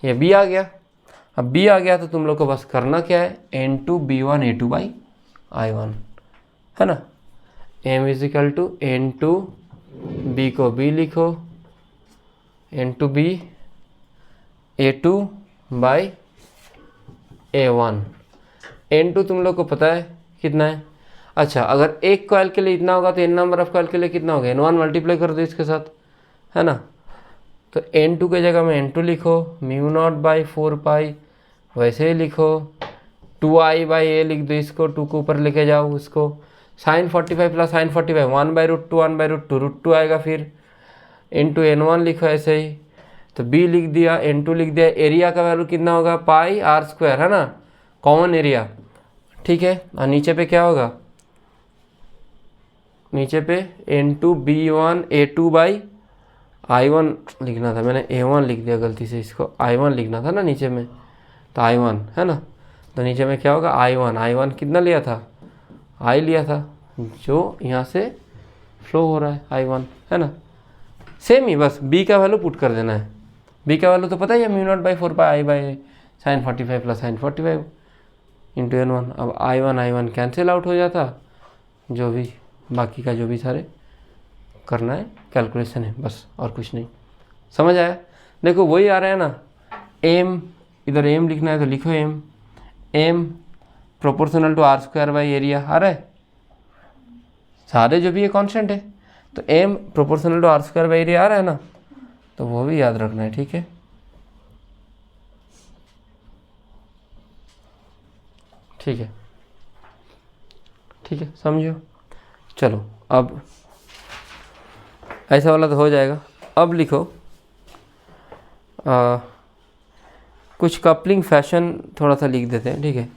ये बी आ गया। अब बी आ गया तो तुम लोग को बस करना क्या है, N2B1 A2 बाई I1, है ना। M is equal to N2, B को बी लिखो, N2B A2 by A1। N2 तुम लोग को पता है कितना है। अच्छा, अगर एक कॉइल के लिए इतना होगा तो n नंबर ऑफ कॉइल के लिए कितना होगा? N1 मल्टीप्लाई कर दो इसके साथ, है ना। तो N2 के जगह में N2 लिखो, म्यू नॉट बाई 4 पाई, वैसे ही लिखो, 2I बाई ए लिख दो, इसको 2 को ऊपर लेके जाओ उसको। साइन 45 प्लस साइन 45 1/√2 1/√2 √2 आएगा। फिर इंटू N1 लिखो ऐसे ही, तो B लिख दिया, N2 लिख दिया। एरिया का वैल्यू कितना होगा? पाई आर स्क्वायर, है ना, कॉमन एरिया। ठीक है, और नीचे पे क्या होगा? नीचे पे N2B1 A2 बाई I1 लिखना था, मैंने A1 लिख दिया गलती से, इसको I1 लिखना था ना नीचे में, तो I1, है ना। तो नीचे में क्या होगा? I1 कितना लिया था? I लिया था, जो यहाँ से फ्लो हो रहा है I1, है ना। सेम ही, बस B का वैल्यू पुट कर देना है। B का वैल्यू तो पता ही है, mu naught by 4 pi I by sine 45 plus sign 45 into N1। अब I1 कैंसिल आउट हो जाता, जो भी बाकी का जो भी सारे करना है कैलकुलेशन है, बस और कुछ नहीं। समझ आया? देखो वही आ रहा है ना, एम, इधर एम लिखना है तो लिखो M proportional to R square by area आ रहा है, सारे जो भी ये कांस्टेंट है, तो M proportional to R square by area आ रहा है ना, तो वो भी याद रखना है। ठीक है, ठीक है, ठीक है, समझो। चलो अब ऐसा वाला तो हो जाएगा। अब लिखो कुछ कपलिंग फैशन थोड़ा सा लिख देते हैं। ठीक है,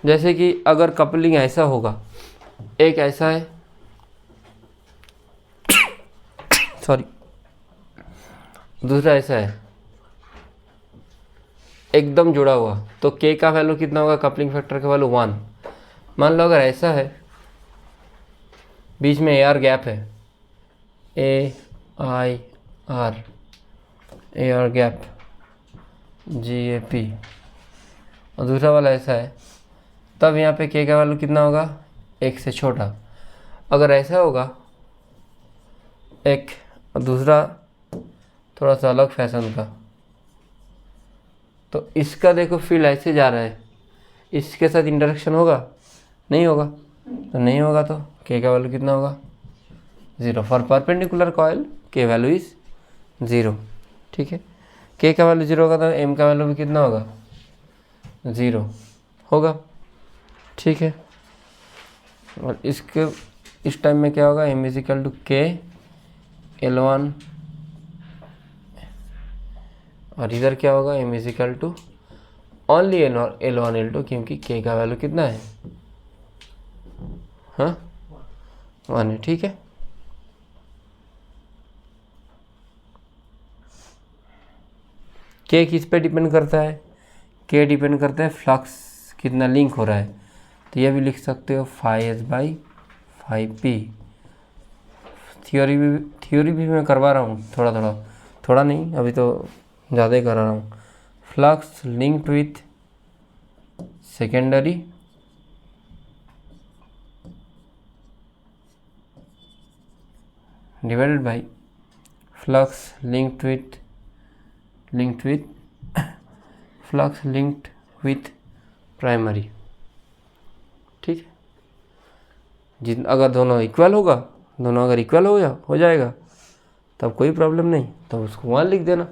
जैसे कि अगर कपलिंग ऐसा होगा, एक ऐसा है, सॉरी, दूसरा ऐसा है, एकदम जुड़ा हुआ, तो के का वैल्यू कितना होगा, कपलिंग फैक्टर का वैल्यू 1। मान लो अगर ऐसा है, बीच में AR गैप है, AR गैप GAP, और दूसरा वाला ऐसा है, तब यहाँ पे के का वैल्यू कितना होगा, 1 से छोटा। अगर ऐसा होगा एक, और दूसरा थोड़ा सा अलग फैशन का, तो इसका देखो फील्ड ऐसे जा रहा है, इसके साथ इंटरेक्शन होगा, नहीं होगा, तो नहीं होगा तो के का वैल्यू कितना होगा, 0। फॉर परपेंडिकुलर कॉइल के वैल्यू इज 0। ठीक है, के का वैल्यू 0 होगा तो एम का वैल्यू भी कितना होगा, 0 होगा। ठीक है, और इसके इस टाइम में क्या होगा, एम इज इक्वल टू के L1, और इधर क्या होगा, M is equal to only L1 L2, क्योंकि के का वैल्यू कितना है, हाँ 1 है। ठीक है, के किस पे डिपेंड करता है, के डिपेंड करता है फ्लक्स कितना लिंक हो रहा है, तो ये भी लिख सकते हो phi/phi. थ्योरी भी मैं करवा रहा हूँ, थोड़ा नहीं, अभी तो ज़्यादा ही करा रहा हूँ। Flux linked with secondary divided by flux linked with primary. ठीक है, अगर दोनों इक्वल हो जाएगा तब कोई प्रॉब्लम नहीं, तो उसको 1 लिख देना।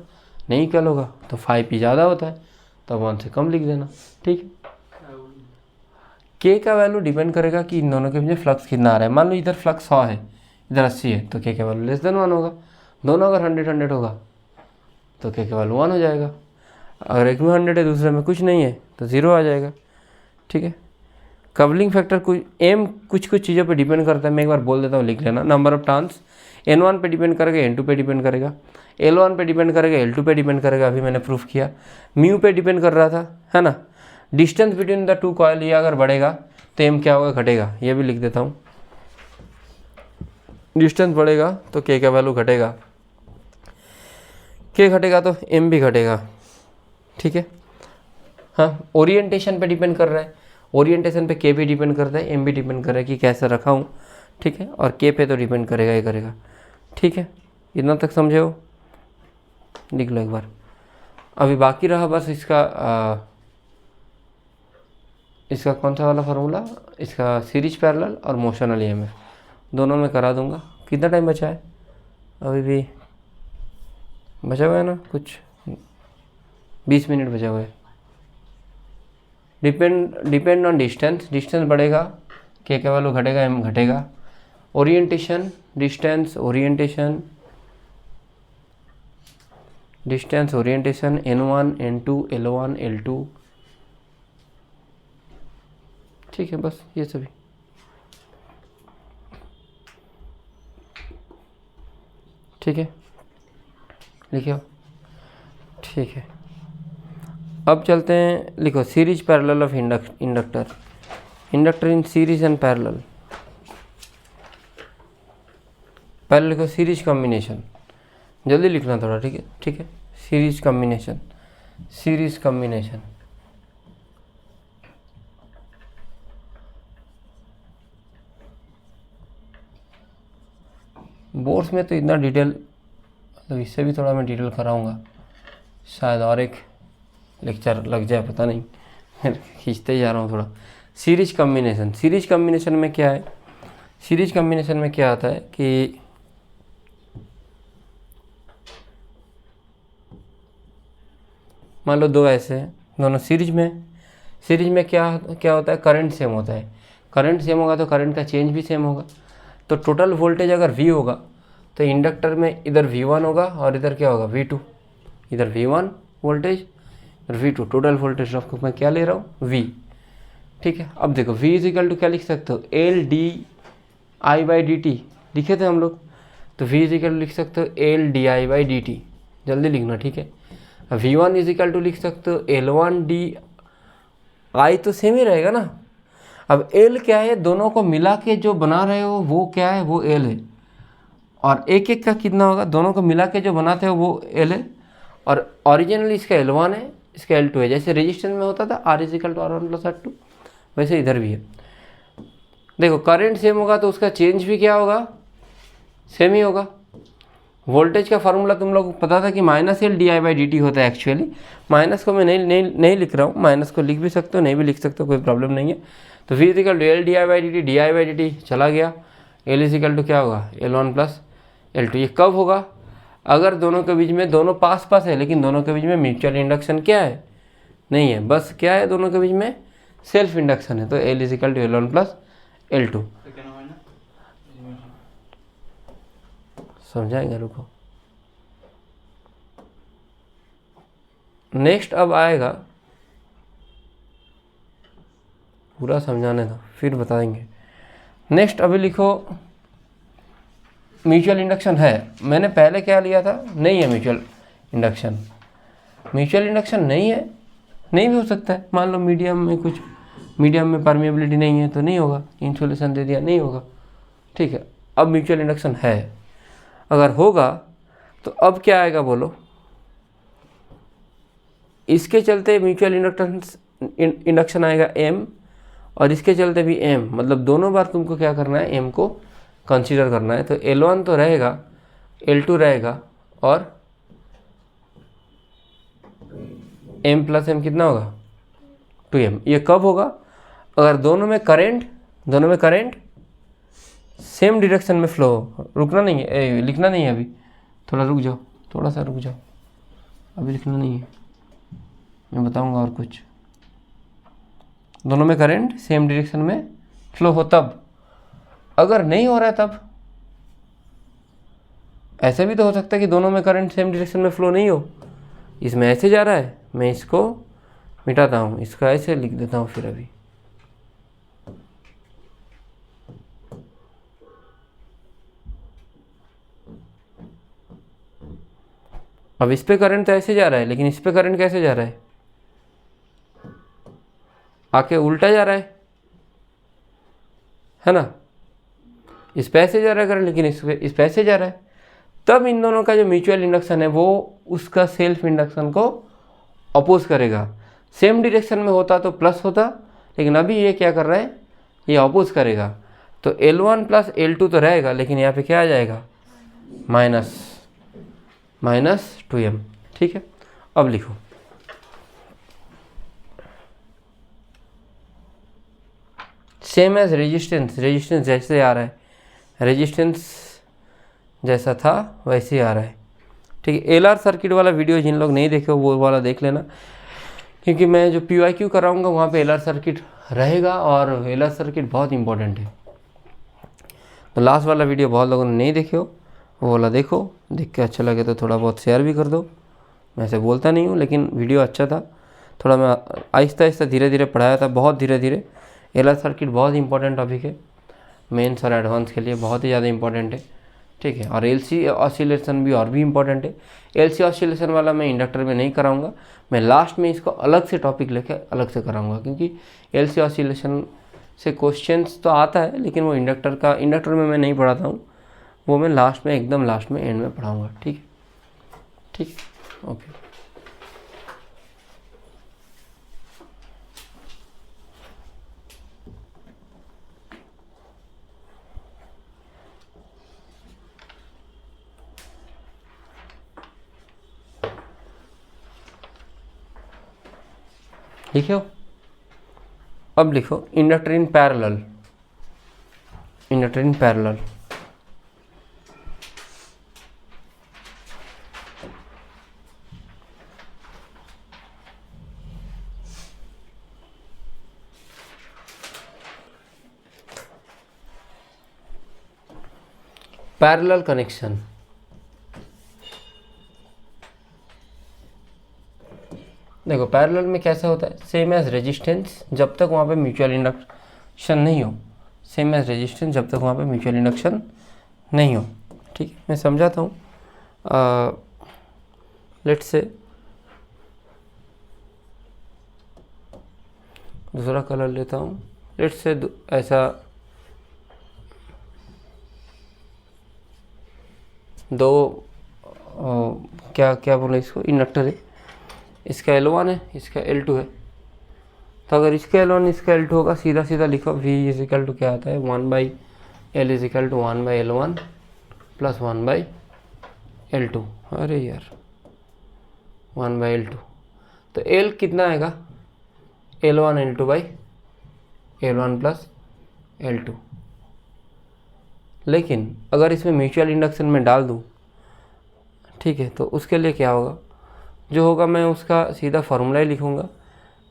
नहीं इक्वल होगा तो phi ज़्यादा होता है, तब 1 से कम लिख देना। ठीक है, के का वैल्यू डिपेंड करेगा कि इन दोनों के बीच फ्लक्स कितना आ रहा है। मान लो इधर फ्लक्स 100 है, इधर 80 है, तो के का वैल्यू लेस देन 1 होगा। दोनों अगर 100 होगा तो के का वैल्यू 1 हो जाएगा। अगर एक में 100 है, दूसरे में कुछ नहीं है, तो 0 आ जाएगा। ठीक है, कपलिंग फैक्टर कुछ चीज़ों पे डिपेंड करता है। मैं एक बार बोल देता हूँ, लिख लेना। नंबर ऑफ टर्न्स N1 पे डिपेंड करेगा, N2 पे डिपेंड करेगा, L1 पे डिपेंड करेगा, L2 पे डिपेंड करेगा। अभी मैंने प्रूफ किया। म्यू पे डिपेंड कर रहा था, है ना। Distance between the two coil, ये अगर बढ़ेगा तो एम क्या होगा, घटेगा। ये भी लिख देता हूँ, डिस्टेंस बढ़ेगा तो के का वैल्यू घटेगा, के घटेगा तो एम भी घटेगा। ठीक है, हाँ, ओरिएंटेशन पे डिपेंड कर रहा है। ओरिएंटेशन पे के भी डिपेंड करता है, एम भी डिपेंड कर रहा है कि कैसे रखा हूँ। ठीक है, और के पे तो डिपेंड करेगा ही करेगा। ठीक है, इतना तक समझे हो, लिख लो एक बार। अभी बाकी रहा बस इसका कौन सा वाला फार्मूला, इसका सीरीज पैरेलल और मोशनल ईएमएफ, दोनों में करा दूंगा। कितना टाइम बचा है, अभी भी बचा हुआ है ना, कुछ 20 मिनट बचा हुआ है। डिपेंड ऑन डिस्टेंस बढ़ेगा, के का वैल्यू घटेगा, एम घटेगा। Orientation, distance orientation N1 N2 L1 L2। ठीक है, बस ये सभी। ठीक है, लिखिए। ठीक है, अब चलते हैं, लिखो series parallel of inductor in series and parallel. पहले लिखो सीरीज कॉम्बिनेशन, जल्दी लिखना थोड़ा। ठीक है, ठीक है, सीरीज कॉम्बिनेशन। बोर्ड्स में तो इतना डिटेल, मतलब इससे भी थोड़ा मैं डिटेल कराऊंगा शायद, और एक लेक्चर लग जाए, पता नहीं, खींचते ही जा रहा हूँ थोड़ा। सीरीज कॉम्बिनेशन में क्या है, सीरीज कॉम्बिनेशन में क्या आता है कि मान लो दो ऐसे हैं, दोनों सीरीज में क्या होता है, करंट सेम होता है। करंट सेम होगा तो करंट का चेंज भी सेम होगा। तो टोटल वोल्टेज अगर V होगा तो इंडक्टर में इधर V1 होगा और इधर क्या होगा, V2। इधर V1 वोल्टेज और V2, टोटल वोल्टेज ऑफ मैं क्या ले रहा हूँ, V। ठीक है, अब देखो V इज इक्वल टू क्या लिख सकते हो, LdI/dt लिखे थे हम लोग, तो V इज इक्वल लिख सकते हो LdI/dt। जल्दी लिखना, ठीक है। V1 इज इक्वल टू लिख सकते हो L1 तो सेम ही रहेगा ना। अब L क्या है, दोनों को मिला के जो बना रहे हो वो क्या है, वो L है। और एक एक का कितना होगा, दोनों को मिला के जो बनाते हो वो L है। और ओरिजिनली इसका L1 है, इसका L2 है। जैसे रेजिस्टेंस में होता था R is equal to R1 plus R2, वैसे इधर भी है। देखो करंट सेम होगा तो उसका चेंज भी क्या होगा, सेम ही होगा। वोल्टेज का फार्मूला तुम लोग को पता था कि -L/di/dt होता है। एक्चुअली माइनस को मैं नहीं लिख रहा हूँ, माइनस को लिख भी सकते हो, नहीं भी लिख सकते हो, कोई प्रॉब्लम नहीं है। तो V equal to L/di/dt, di/dt चला गया, L इज इक्वल टू क्या होगा, L1 प्लस L2। ये कब होगा, अगर दोनों के बीच में, दोनों पास पास है लेकिन दोनों के बीच में म्यूचुअल इंडक्शन क्या है, नहीं है। बस क्या है, दोनों के बीच में सेल्फ इंडक्शन है। तो L is equal to L1 plus L2। समझाएंगे, रुको। नेक्स्ट अब आएगा, पूरा समझाने दो फिर बताएंगे। नेक्स्ट अभी लिखो म्यूचुअल इंडक्शन है। मैंने पहले क्या लिया था, नहीं है म्यूचुअल इंडक्शन। म्यूचुअल इंडक्शन नहीं है, नहीं भी हो सकता है। मान लो मीडियम में परमिएबिलिटी नहीं है तो नहीं होगा, इंसुलेशन दे दिया, नहीं होगा, ठीक है। अब म्यूचुअल इंडक्शन है, अगर होगा तो अब क्या आएगा बोलो, इसके चलते म्यूचुअल इंडक्शन आएगा M, और इसके चलते भी M। मतलब दोनों बार तुमको क्या करना है, M को कंसीडर करना है। तो L1 तो रहेगा, L2 रहेगा, और M प्लस M कितना होगा, 2M। ये कब होगा, अगर दोनों में करंट सेम डायरेक्शन में फ्लो हो। रुकना नहीं है, लिखना नहीं है अभी, थोड़ा रुक जाओ, थोड़ा सा रुक जाओ, अभी लिखना नहीं है, मैं बताऊंगा और कुछ। दोनों में करंट सेम डायरेक्शन में फ्लो हो तब, अगर नहीं हो रहा है तब। ऐसे भी तो हो सकता है कि दोनों में करंट सेम डायरेक्शन में फ्लो नहीं हो, इसमें ऐसे जा रहा है, मैं इसको मिटाता हूँ, इसका ऐसे लिख देता हूँ फिर अभी। अब इस पे करंट तो ऐसे जा रहा है, लेकिन इस पे करंट कैसे जा रहा है, आके उल्टा जा रहा है ना। इस पे ऐसे जा रहा है करंट, लेकिन इस पे ऐसे जा रहा है। तब इन दोनों का जो म्यूचुअल इंडक्शन है वो उसका सेल्फ इंडक्शन को अपोज करेगा। सेम डायरेक्शन में होता तो प्लस होता, लेकिन अभी ये क्या कर रहा है, ये अपोज करेगा। तो L1 प्लस L2 तो रहेगा, लेकिन यहाँ पे क्या आ जाएगा, माइनस 2M। ठीक है, अब लिखो सेम एज रेजिस्टेंस जैसे आ रहा है, रेजिस्टेंस जैसा था वैसे ही आ रहा है। ठीक है, LR सर्किट वाला वीडियो जिन लोग नहीं देखे वो वाला देख लेना, क्योंकि मैं जो PYQ कराऊंगा वहाँ पे LR सर्किट रहेगा, और LR सर्किट बहुत इंपॉर्टेंट है। तो लास्ट वाला वीडियो बहुत लोगों ने नहीं देखे हो, वो वाला देखो, देख के अच्छा लगे तो थोड़ा बहुत शेयर भी कर दो। मैं ऐसे बोलता नहीं हूँ, लेकिन वीडियो अच्छा था, थोड़ा मैं आहिस्ता धीरे धीरे पढ़ाया था, बहुत धीरे धीरे। LR सर्किट बहुत इंपॉर्टेंट टॉपिक है, मेंस और एडवांस के लिए बहुत ही ज़्यादा इंपॉर्टेंट है। ठीक है, और LC ऑसिलेशन भी और भी इम्पॉर्टेंट है। LC ऑसिलेशन वाला मैं इंडक्टर में नहीं कराऊंगा, मैं लास्ट में इसको अलग से टॉपिक लेके अलग से कराऊंगा, क्योंकि LC ऑसिलेशन से क्वेश्चंस तो आता है, लेकिन वो इंडक्टर में मैं नहीं पढ़ाता हूँ, वो मैं लास्ट में, एकदम लास्ट में, एंड में पढ़ाऊँगा। ठीक है, ठीक, ओके। लिखो, अब लिखो inductor in parallel. Parallel connection, देखो पैरेलल में कैसा होता है, सेम एज रेजिस्टेंस जब तक वहाँ पे म्यूचुअल इंडक्शन नहीं हो, सेम एज रेजिस्टेंस जब तक वहाँ पे म्यूचुअल इंडक्शन नहीं हो। ठीक है, मैं समझाता हूँ। लेट्स से दूसरा कलर लेता हूँ, लेट्स से ऐसा दो क्या क्या बोले इसको, इंडक्टर है, इसका L1 है, इसका L2 है। तो अगर इसका L1 इसका L2 होगा, सीधा सीधा लिखो V इज इक्वल टू क्या आता है 1/L is equal to 1/L1 plus 1/L2। अरे यार 1/L2, तो L कितना आएगा L1 L2/L1 प्लस L2। लेकिन अगर इसमें म्यूचुअल इंडक्शन में डाल दूँ, ठीक है, तो उसके लिए क्या होगा, जो होगा मैं उसका सीधा फार्मूला ही लिखूँगा,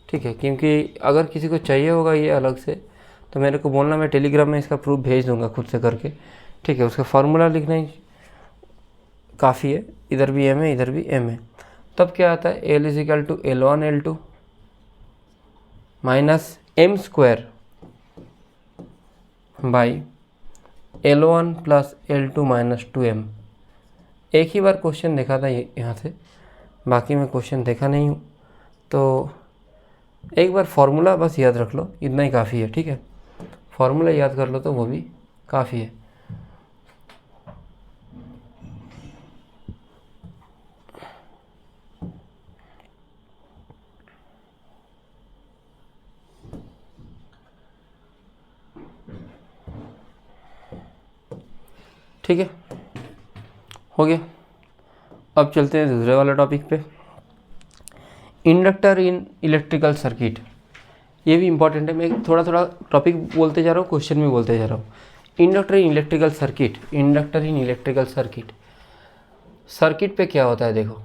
ठीक है, क्योंकि अगर किसी को चाहिए होगा ये अलग से तो मेरे को बोलना, मैं टेलीग्राम में इसका प्रूफ भेज दूँगा खुद से करके, ठीक है। उसका फार्मूला लिखना ही काफ़ी है, इधर भी m है इधर भी m है। तब क्या आता है L is equal to L1 L2 minus m square by L1 plus L2 minus 2m। एक ही बार क्वेश्चन देखा था यहाँ से, बाकी मैं क्वेश्चन देखा नहीं हूँ, तो एक बार फार्मूला बस याद रख लो, इतना ही काफ़ी है, ठीक है। फार्मूला याद कर लो तो वो भी काफ़ी है। ठीक है, हो गया। अब चलते हैं दूसरे वाला टॉपिक पे, इंडक्टर इन इलेक्ट्रिकल सर्किट। ये भी इंपॉर्टेंट है, मैं थोड़ा थोड़ा टॉपिक बोलते जा रहा हूँ, क्वेश्चन भी बोलते जा रहा हूँ। Inductor in electrical circuit, inductor in electrical circuit. Circuit पे क्या होता है देखो,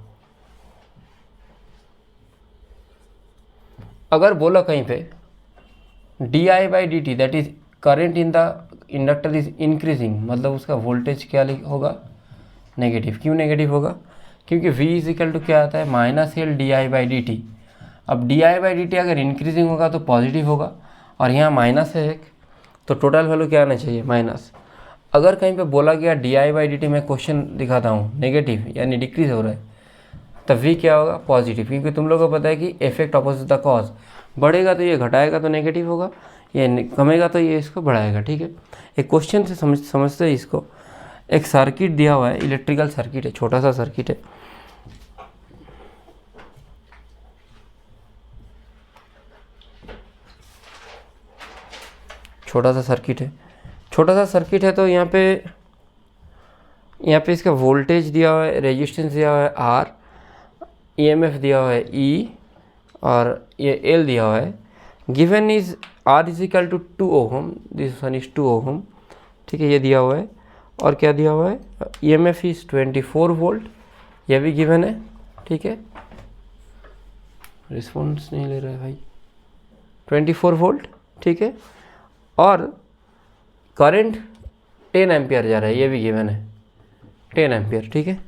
अगर बोला कहीं पे di/dt that is current in the inductor is increasing, मतलब उसका वोल्टेज क्या होगा, नेगेटिव। क्यों नेगेटिव होगा, क्योंकि v इज इक्वल टू क्या आता है -L di/dt। अब di/dt अगर इंक्रीजिंग होगा तो पॉजिटिव होगा, और यहाँ माइनस है एक, तो टोटल वैल्यू क्या आना चाहिए माइनस। अगर कहीं पे बोला गया di/dt, मैं क्वेश्चन दिखाता हूँ, नेगेटिव यानी डिक्रीज हो रहा है, तब v क्या होगा पॉजिटिव, क्योंकि तुम लोगों को पता है कि इफेक्ट ऑपोजिट द कॉज, बढ़ेगा तो ये घटाएगा तो नेगेटिव होगा, ये कमेगा तो ये इसको बढ़ाएगा, ठीक है। एक क्वेश्चन से समझते हैं इसको। एक सर्किट दिया हुआ है, इलेक्ट्रिकल सर्किट है, छोटा सा सर्किट है, छोटा सा सर्किट है, तो यहाँ पे इसका वोल्टेज दिया हुआ है, रेजिस्टेंस दिया हुआ है R, EMF दिया हुआ है E, और ये L दिया हुआ है। Given is R is equal to 2 ohm, this one is 2 ohm, ठीक है, ये दिया हुआ है। और क्या दिया हुआ है, EMF इज 24 वोल्ट, यह भी गिवन है, ठीक है। रिस्पॉन्स नहीं ले रहा है भाई, 24 वोल्ट, ठीक है। और करंट 10 एम्पियर जा रहा है, ये भी गिवन है 10 एम्पियर, ठीक है।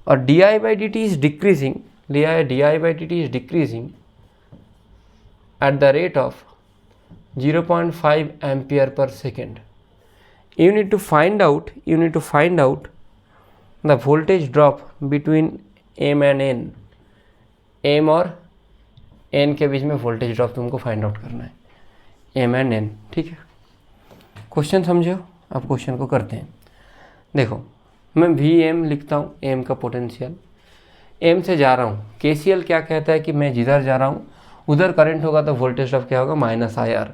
और di/dt इज डिक्रीजिंग, लिया है di/dt is decreasing at the rate of 0.5 ampere per second. You need to find out the voltage drop between M and N। M और N के बीच में वोल्टेज ड्रॉप तुमको फाइंड आउट करना है, M and N, ठीक है। क्वेश्चन समझो, अब क्वेश्चन को करते हैं। देखो मैं VM लिखता हूँ, M का पोटेंशियल, M से जा रहा हूँ, KCL क्या कहता है कि मैं जिधर जा रहा हूँ उधर करंट होगा तो वोल्टेज ड्रॉप क्या होगा -IR।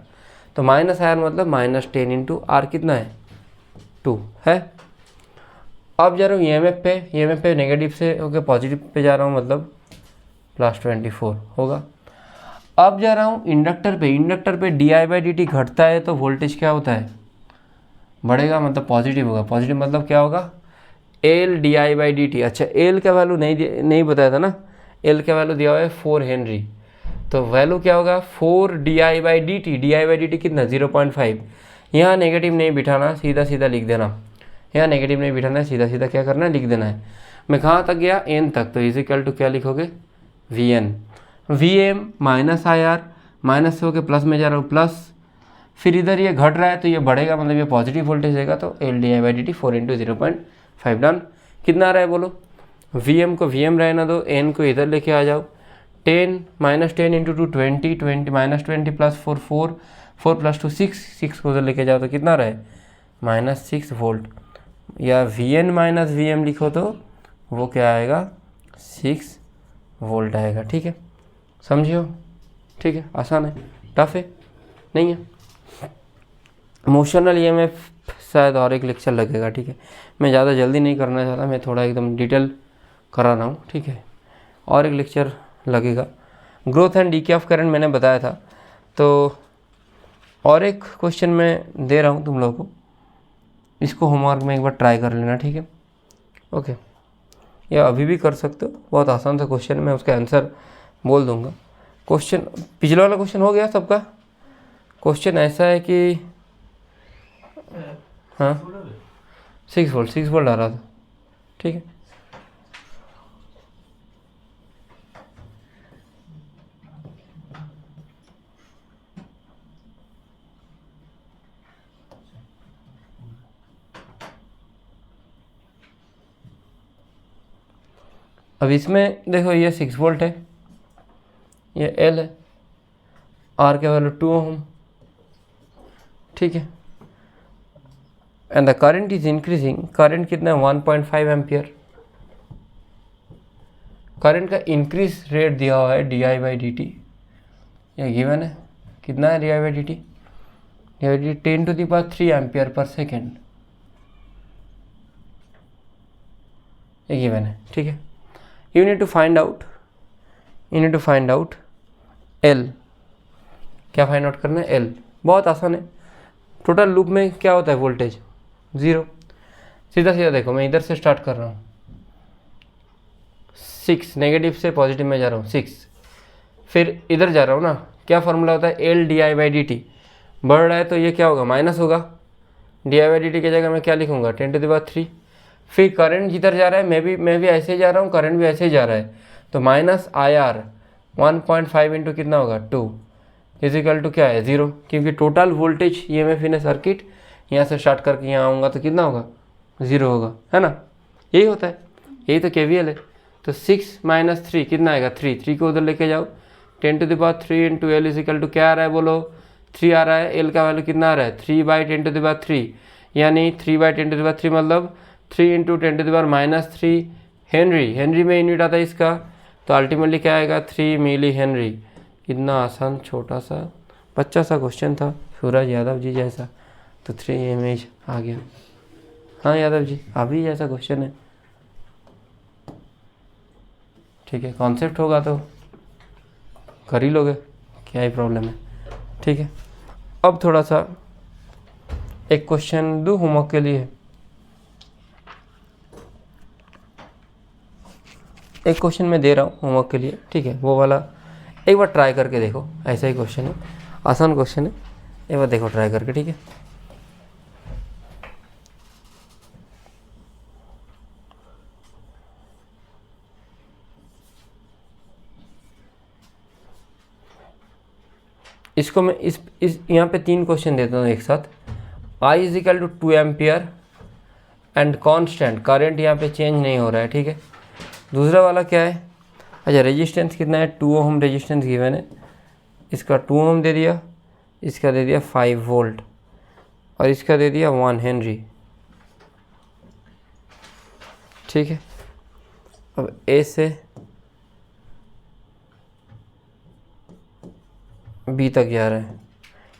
तो -IR मतलब -10 इंटू R कितना है 2 है। अब जा रहा हूँ EMF पे नेगेटिव से होकर पॉजिटिव पे जा रहा हूँ, मतलब +24 होगा। अब जा रहा हूँ इंडक्टर पे di/dt घटता है तो वोल्टेज क्या होता है बढ़ेगा, मतलब पॉजिटिव होगा। पॉजिटिव मतलब क्या होगा L di/dt। अच्छा L का वैल्यू नहीं बताया था ना, L का वैल्यू दिया हुआ है 4 हेनरी, तो वैल्यू क्या होगा 4 di/dt कितना 0.5। यहाँ नेगेटिव नहीं बिठाना, सीधा सीधा लिख देना, यहाँ नेगेटिव नहीं बिठाना है, सीधा सीधा क्या करना है लिख देना है। मैं कहाँ तक गया n तक, तो इज इक्वल टू क्या लिखोगे Vn, Vm -IR, माइनस से होकर प्लस में जा रहा हूँ प्लस, फिर इधर ये घट रहा है तो ये बढ़ेगा, मतलब ये पॉजिटिव वोल्टेज देगा, तो L di/dt 4 × 0.5 डन। कितना आ रहा है बोलो, Vm को Vm रहना दो, n को इधर लेके आ जाओ, 10 -10 इंटू 2 20, 20 -20 प्लस 4 4, 4 प्लस 2 6, 6 को उधर लेके जाओ तो कितना रहे -6 वोल्ट, या VN माइनस VM लिखो तो वो क्या आएगा 6 वोल्ट आएगा। ठीक है, समझियो। ठीक है, आसान है, टफ है नहीं है। मोशनल EMF शायद और एक लेक्चर लगेगा। ठीक है, मैं ज़्यादा जल्दी नहीं करना चाहता, मैं थोड़ा एकदम डिटेल करा रहा हूँ। ठीक है, और एक लेक्चर लगेगा। Growth and DK of current मैंने बताया था, तो और एक क्वेश्चन मैं दे रहा हूँ तुम लोगों को, इसको होमवर्क में एक बार ट्राई कर लेना। ठीक है, ओके, या अभी भी कर सकते हो, बहुत आसान सा क्वेश्चन, मैं उसका आंसर बोल दूंगा। क्वेश्चन पिछले वाला क्वेश्चन हो गया सबका। क्वेश्चन ऐसा है कि हाँ 6 वोल्ट आ रहा था। ठीक है, अब इसमें देखो ये 6 वोल्ट है, ये L है, R के वैल्यू 2 ओम। ठीक है, and the current is increasing, current कितना है 1.5 एम्पियर। करंट का इंक्रीज रेट दिया हुआ है di/dt, ये गिवन है, कितना है di/dt, 10⁻³ एम्पियर पर सेकेंड, ये गिवन है। ठीक है, you need to find out L, क्या फाइंड आउट करना है L, बहुत आसान है। टोटल लूप में क्या होता है वोल्टेज 0। सीधा सीधा देखो, मैं इधर से स्टार्ट कर रहा हूँ, 6 नेगेटिव से पॉजिटिव में जा रहा हूँ 6, फिर इधर जा रहा हूँ ना, क्या फार्मूला होता है L di/dt, बढ़ रहा है तो ये क्या होगा माइनस होगा, di/dt की जगह मैं क्या लिखूँगा 10⁻³। फिर करंट जिधर जा रहा है मैं भी ऐसे ही जा रहा हूँ, करंट भी ऐसे ही जा रहा है, तो -IR 1.5 इंटू कितना होगा 2 इजिकल टू क्या है 0, क्योंकि टोटल वोल्टेज EMF इन सर्किट यहाँ से स्टार्ट करके यहाँ आऊँगा तो कितना होगा 0 होगा, है ना, यही होता है, यही तो KVL है। तो 6 - 3 कितना आएगा 3 को उधर लेके जाओ, 10⁻³ इंटू L इजिकल टू क्या आ रहा है बोलो 3 आ रहा है। L का वैल्यू कितना आ रहा है 3/10⁻³, यानी 3/10⁻³ मतलब 3 इंटू 10⁻³ हेनरी में यूनिट आता है इसका, तो अल्टीमेटली क्या आएगा 3 मिली हेनरी। इतना आसान छोटा सा बच्चा सा क्वेश्चन था, सूरज यादव जी जैसा, तो 3 इमेज आ गया। हाँ यादव जी, अभी जैसा क्वेश्चन है। ठीक है, कॉन्सेप्ट होगा तो कर ही लोगे, क्या ही प्रॉब्लम है। ठीक है, अब थोड़ा सा एक क्वेश्चन दूँ होमवर्क के लिए, एक क्वेश्चन मैं दे रहा हूँ होमवर्क के लिए। ठीक है, वो वाला एक बार ट्राई करके देखो, ऐसा ही क्वेश्चन है, आसान क्वेश्चन है, एक बार देखो ट्राई करके। ठीक है, इसको मैं इस यहाँ पे 3 क्वेश्चन देता हूँ एक साथ। I is equal to 2 ampere and constant, current यहाँ पे चेंज नहीं हो रहा है। ठीक है, दूसरा वाला क्या है, अच्छा रेजिस्टेंस कितना है 2 ओम रेजिस्टेंस गिवन है, इसका 2 ओम दे दिया, इसका दे दिया 5 वोल्ट और इसका दे दिया 1 हेनरी। ठीक है, अब A से B तक जा रहा है,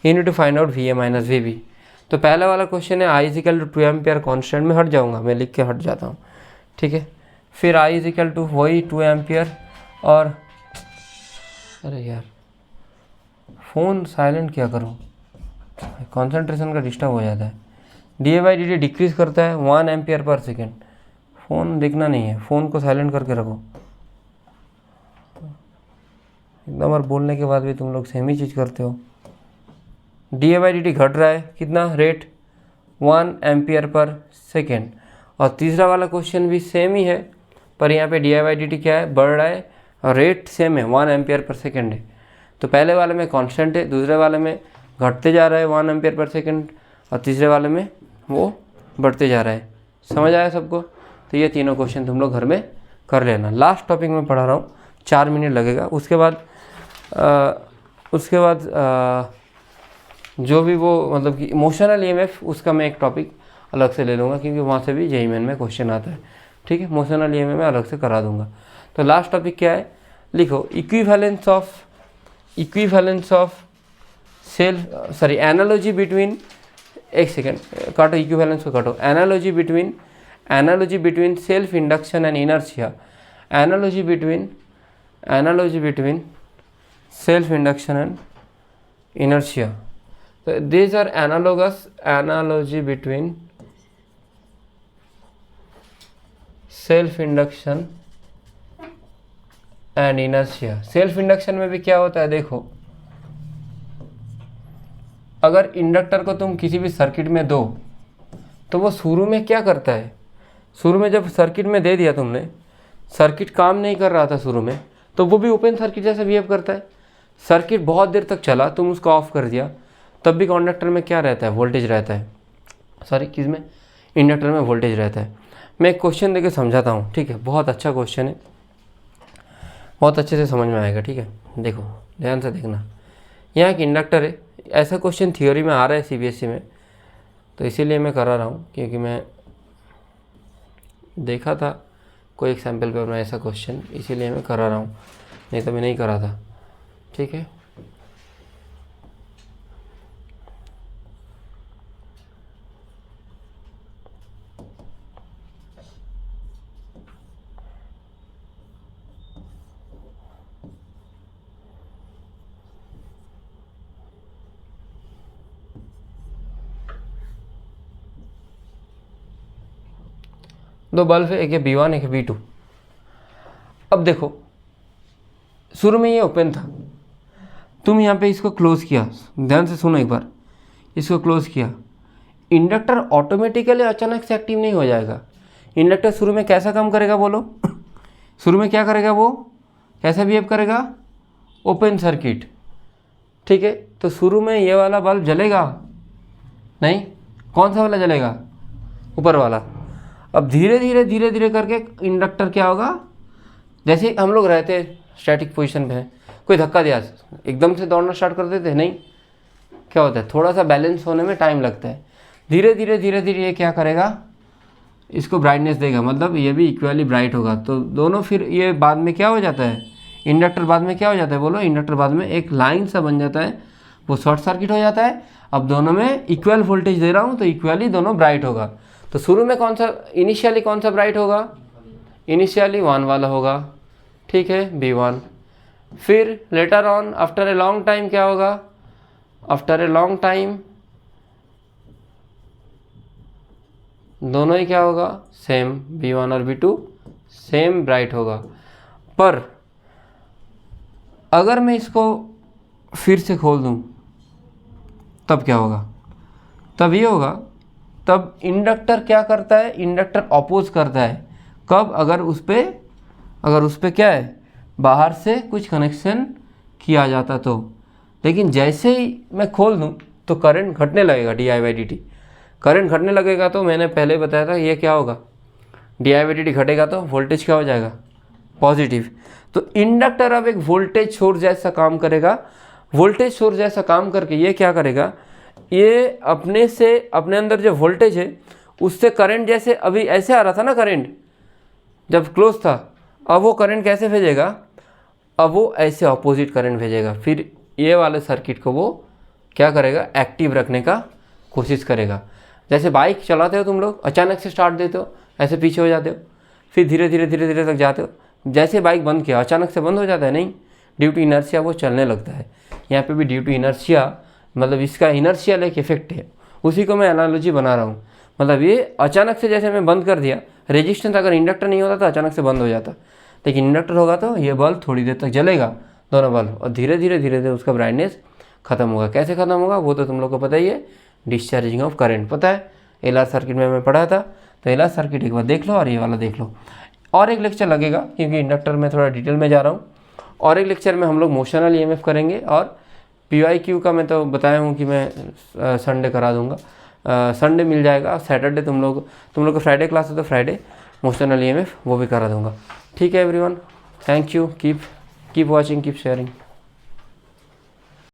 you need to find out VA minus VB। तो पहला वाला क्वेश्चन है I is equal to 2 ampere constant में हट जाऊँगा, मैं लिख के हट जाता हूँ। ठीक है, फिर I इजिकल टू वही 2 एम्पियर और अरे यार फ़ोन साइलेंट क्या करूँ, कंसंट्रेशन का डिस्टर्ब हो जाता है। di/dt डिक्रीज़ करता है 1 एम्पियर पर सेकेंड, फ़ोन देखना नहीं है, फ़ोन को साइलेंट करके रखो। एकदम बार बोलने के बाद भी तुम लोग सेम ही चीज़ करते हो। di/dt घट रहा है कितना रेट 1 एम्पियर पर सेकेंड, और तीसरा वाला क्वेश्चन भी सेम ही है, पर यहाँ पे di/dt क्या है बढ़ रहा है और रेट सेम है 1 एम्पियर पर सेकेंड है। तो पहले वाले में कांस्टेंट है, दूसरे वाले में घटते जा रहा है 1 एम्पियर पर सेकेंड, और तीसरे वाले में वो बढ़ते जा रहा है। समझ आया सबको? तो ये तीनों क्वेश्चन तुम लोग घर में कर लेना। लास्ट टॉपिक में पढ़ा रहा हूँ, 4 मिनट लगेगा। उसके बाद जो भी वो मतलब कि इमोशनल ईएमएफ, उसका मैं एक टॉपिक अलग से ले लूँगा, क्योंकि वहाँ से भी जेईई मेन में क्वेश्चन आता है। ठीक है, इमोशनल ईएमएफ में अलग से करा दूँगा। तो लास्ट टॉपिक क्या है, लिखो इक्विवेलेंस ऑफ एनालॉजी बिटवीन, एक सेकेंड काटो, इक्विवेलेंस को काटो, analogy between self induction and inertia, analogy between self induction and inertia. So these are analogous, analogy between self induction and inertia. Self induction में भी क्या होता है, देखो अगर इंडक्टर को तुम किसी भी सर्किट में दो तो वो शुरू में क्या करता है, शुरू में जब सर्किट में दे दिया तुमने, सर्किट काम नहीं कर रहा था शुरू में, तो वो भी ओपन सर्किट जैसा बिहेव करता है। सर्किट बहुत देर तक चला, तुम उसको ऑफ कर दिया, तब भी कंडक्टर में क्या रहता है, वोल्टेज रहता है, सॉरी किस में, इंडक्टर में वोल्टेज रहता है। मैं एक क्वेश्चन देके समझाता हूँ, ठीक है, बहुत अच्छा क्वेश्चन है, बहुत अच्छे से समझ में आएगा। ठीक है, देखो ध्यान से देखना, यहाँ एक इंडक्टर है, ऐसा क्वेश्चन थ्योरी में आ रहा है सीबीएसई में, तो इसीलिए मैं करा रहा हूँ, क्योंकि मैं देखा था कोई एग्जाम्पल पेपर में ऐसा क्वेश्चन, इसीलिए मैं करा रहा हूँ, नहीं तो मैं नहीं करा था। ठीक है, दो बल्ब है, एक है V1 एक है V2। अब देखो शुरू में ये ओपन था, तुम यहाँ पे इसको क्लोज किया, ध्यान से सुनो एक बार, इसको क्लोज किया, इंडक्टर ऑटोमेटिकली अचानक से एक्टिव नहीं हो जाएगा। इंडक्टर शुरू में कैसा काम करेगा बोलो, शुरू में क्या करेगा, वो कैसा बिहेव करेगा, ओपन सर्किट। ठीक है, तो शुरू में ये वाला बल्ब जलेगा नहीं, कौन सा वाला जलेगा, ऊपर वाला। अब धीरे धीरे करके इंडक्टर क्या होगा, जैसे हम लोग रहते हैं स्टैटिक पोजीशन पे, कोई धक्का दिया एकदम से दौड़ना स्टार्ट कर देते हैं, नहीं, क्या होता है, थोड़ा सा बैलेंस होने में टाइम लगता है। धीरे धीरे ये क्या करेगा, इसको ब्राइटनेस देगा, मतलब ये भी इक्वली ब्राइट होगा, तो दोनों फिर ये बाद में क्या हो जाता है, इंडक्टर बाद में क्या हो जाता है बोलो, इंडक्टर बाद में एक लाइन सा बन जाता है, वो शॉर्ट सर्किट हो जाता है। अब दोनों में इक्वल वोल्टेज दे रहा हूँ तो इक्वली दोनों ब्राइट होगा। तो शुरू में कौन सा, इनिशियली कौन सा ब्राइट होगा, इनिशियली 1 वाला होगा, ठीक है, V1। फिर later on after a long time क्या होगा, आफ्टर ए लॉन्ग टाइम दोनों ही क्या होगा, सेम, V1 और V2 सेम ब्राइट होगा। पर अगर मैं इसको फिर से खोल दूं तब क्या होगा, तब ये होगा, तब इंडक्टर क्या करता है, इंडक्टर अपोज करता है, कब, अगर उस पर क्या है, बाहर से कुछ कनेक्शन किया जाता तो। लेकिन जैसे ही मैं खोल दूं तो करंट घटने लगेगा, di/dt करंट घटने लगेगा। तो मैंने पहले बताया था ये क्या होगा, di/dt घटेगा तो वोल्टेज क्या हो जाएगा, पॉजिटिव। तो इंडक्टर अब एक वोल्टेज सोर्स जैसा काम करेगा, वोल्टेज सोर्स जैसा काम करके ये क्या करेगा, ये अपने अंदर जो वोल्टेज है उससे करंट, जैसे अभी ऐसे आ रहा था ना करंट जब क्लोज था, अब वो करंट कैसे भेजेगा, अब वो ऐसे ऑपोजिट करंट भेजेगा। फिर ये वाले सर्किट को वो क्या करेगा, एक्टिव रखने का कोशिश करेगा। जैसे बाइक चलाते हो तुम लोग, अचानक से स्टार्ट देते हो, ऐसे पीछे हो जाते हो, फिर धीरे धीरे तक जाते हो, जैसे बाइक बंद किया अचानक से बंद हो जाता है, नहीं, ड्यू टू इनर्शिया वो चलने लगता है। यहाँ पे भी ड्यू टू इनर्शिया, मतलब इसका इनर्शियल एक इफेक्ट है, उसी को मैं एनालॉजी बना रहा हूँ। मतलब ये अचानक से जैसे मैं बंद कर दिया, रेजिस्टेंस अगर इंडक्टर नहीं होता तो अचानक से बंद हो जाता, लेकिन इंडक्टर होगा तो ये बल्ब थोड़ी देर तक जलेगा, दोनों बल्ब, और धीरे धीरे उसका ब्राइटनेस खत्म होगा। कैसे खत्म होगा वो तो तुम लोग को पता ही है, डिस्चार्जिंग ऑफ करंट पता है, एलआर सर्किट में मैं पढ़ा था, तो एलआर सर्किट एक बार देख लो और ये वाला देख लो। और एक लेक्चर लगेगा क्योंकि इंडक्टर में थोड़ा डिटेल में जा रहा हूँ, और एक लेक्चर में हम लोग मोशनल ईएमएफ करेंगे, और PYQ का मैं तो बताया हूँ कि मैं संडे करा दूँगा, संडे मिल जाएगा, सैटरडे तुम लोग को फ्राइडे क्लास है तो फ्राइडे मोशनल ईएमएफ वो भी करा दूँगा। ठीक है everyone, thank you, keep watching, keep sharing.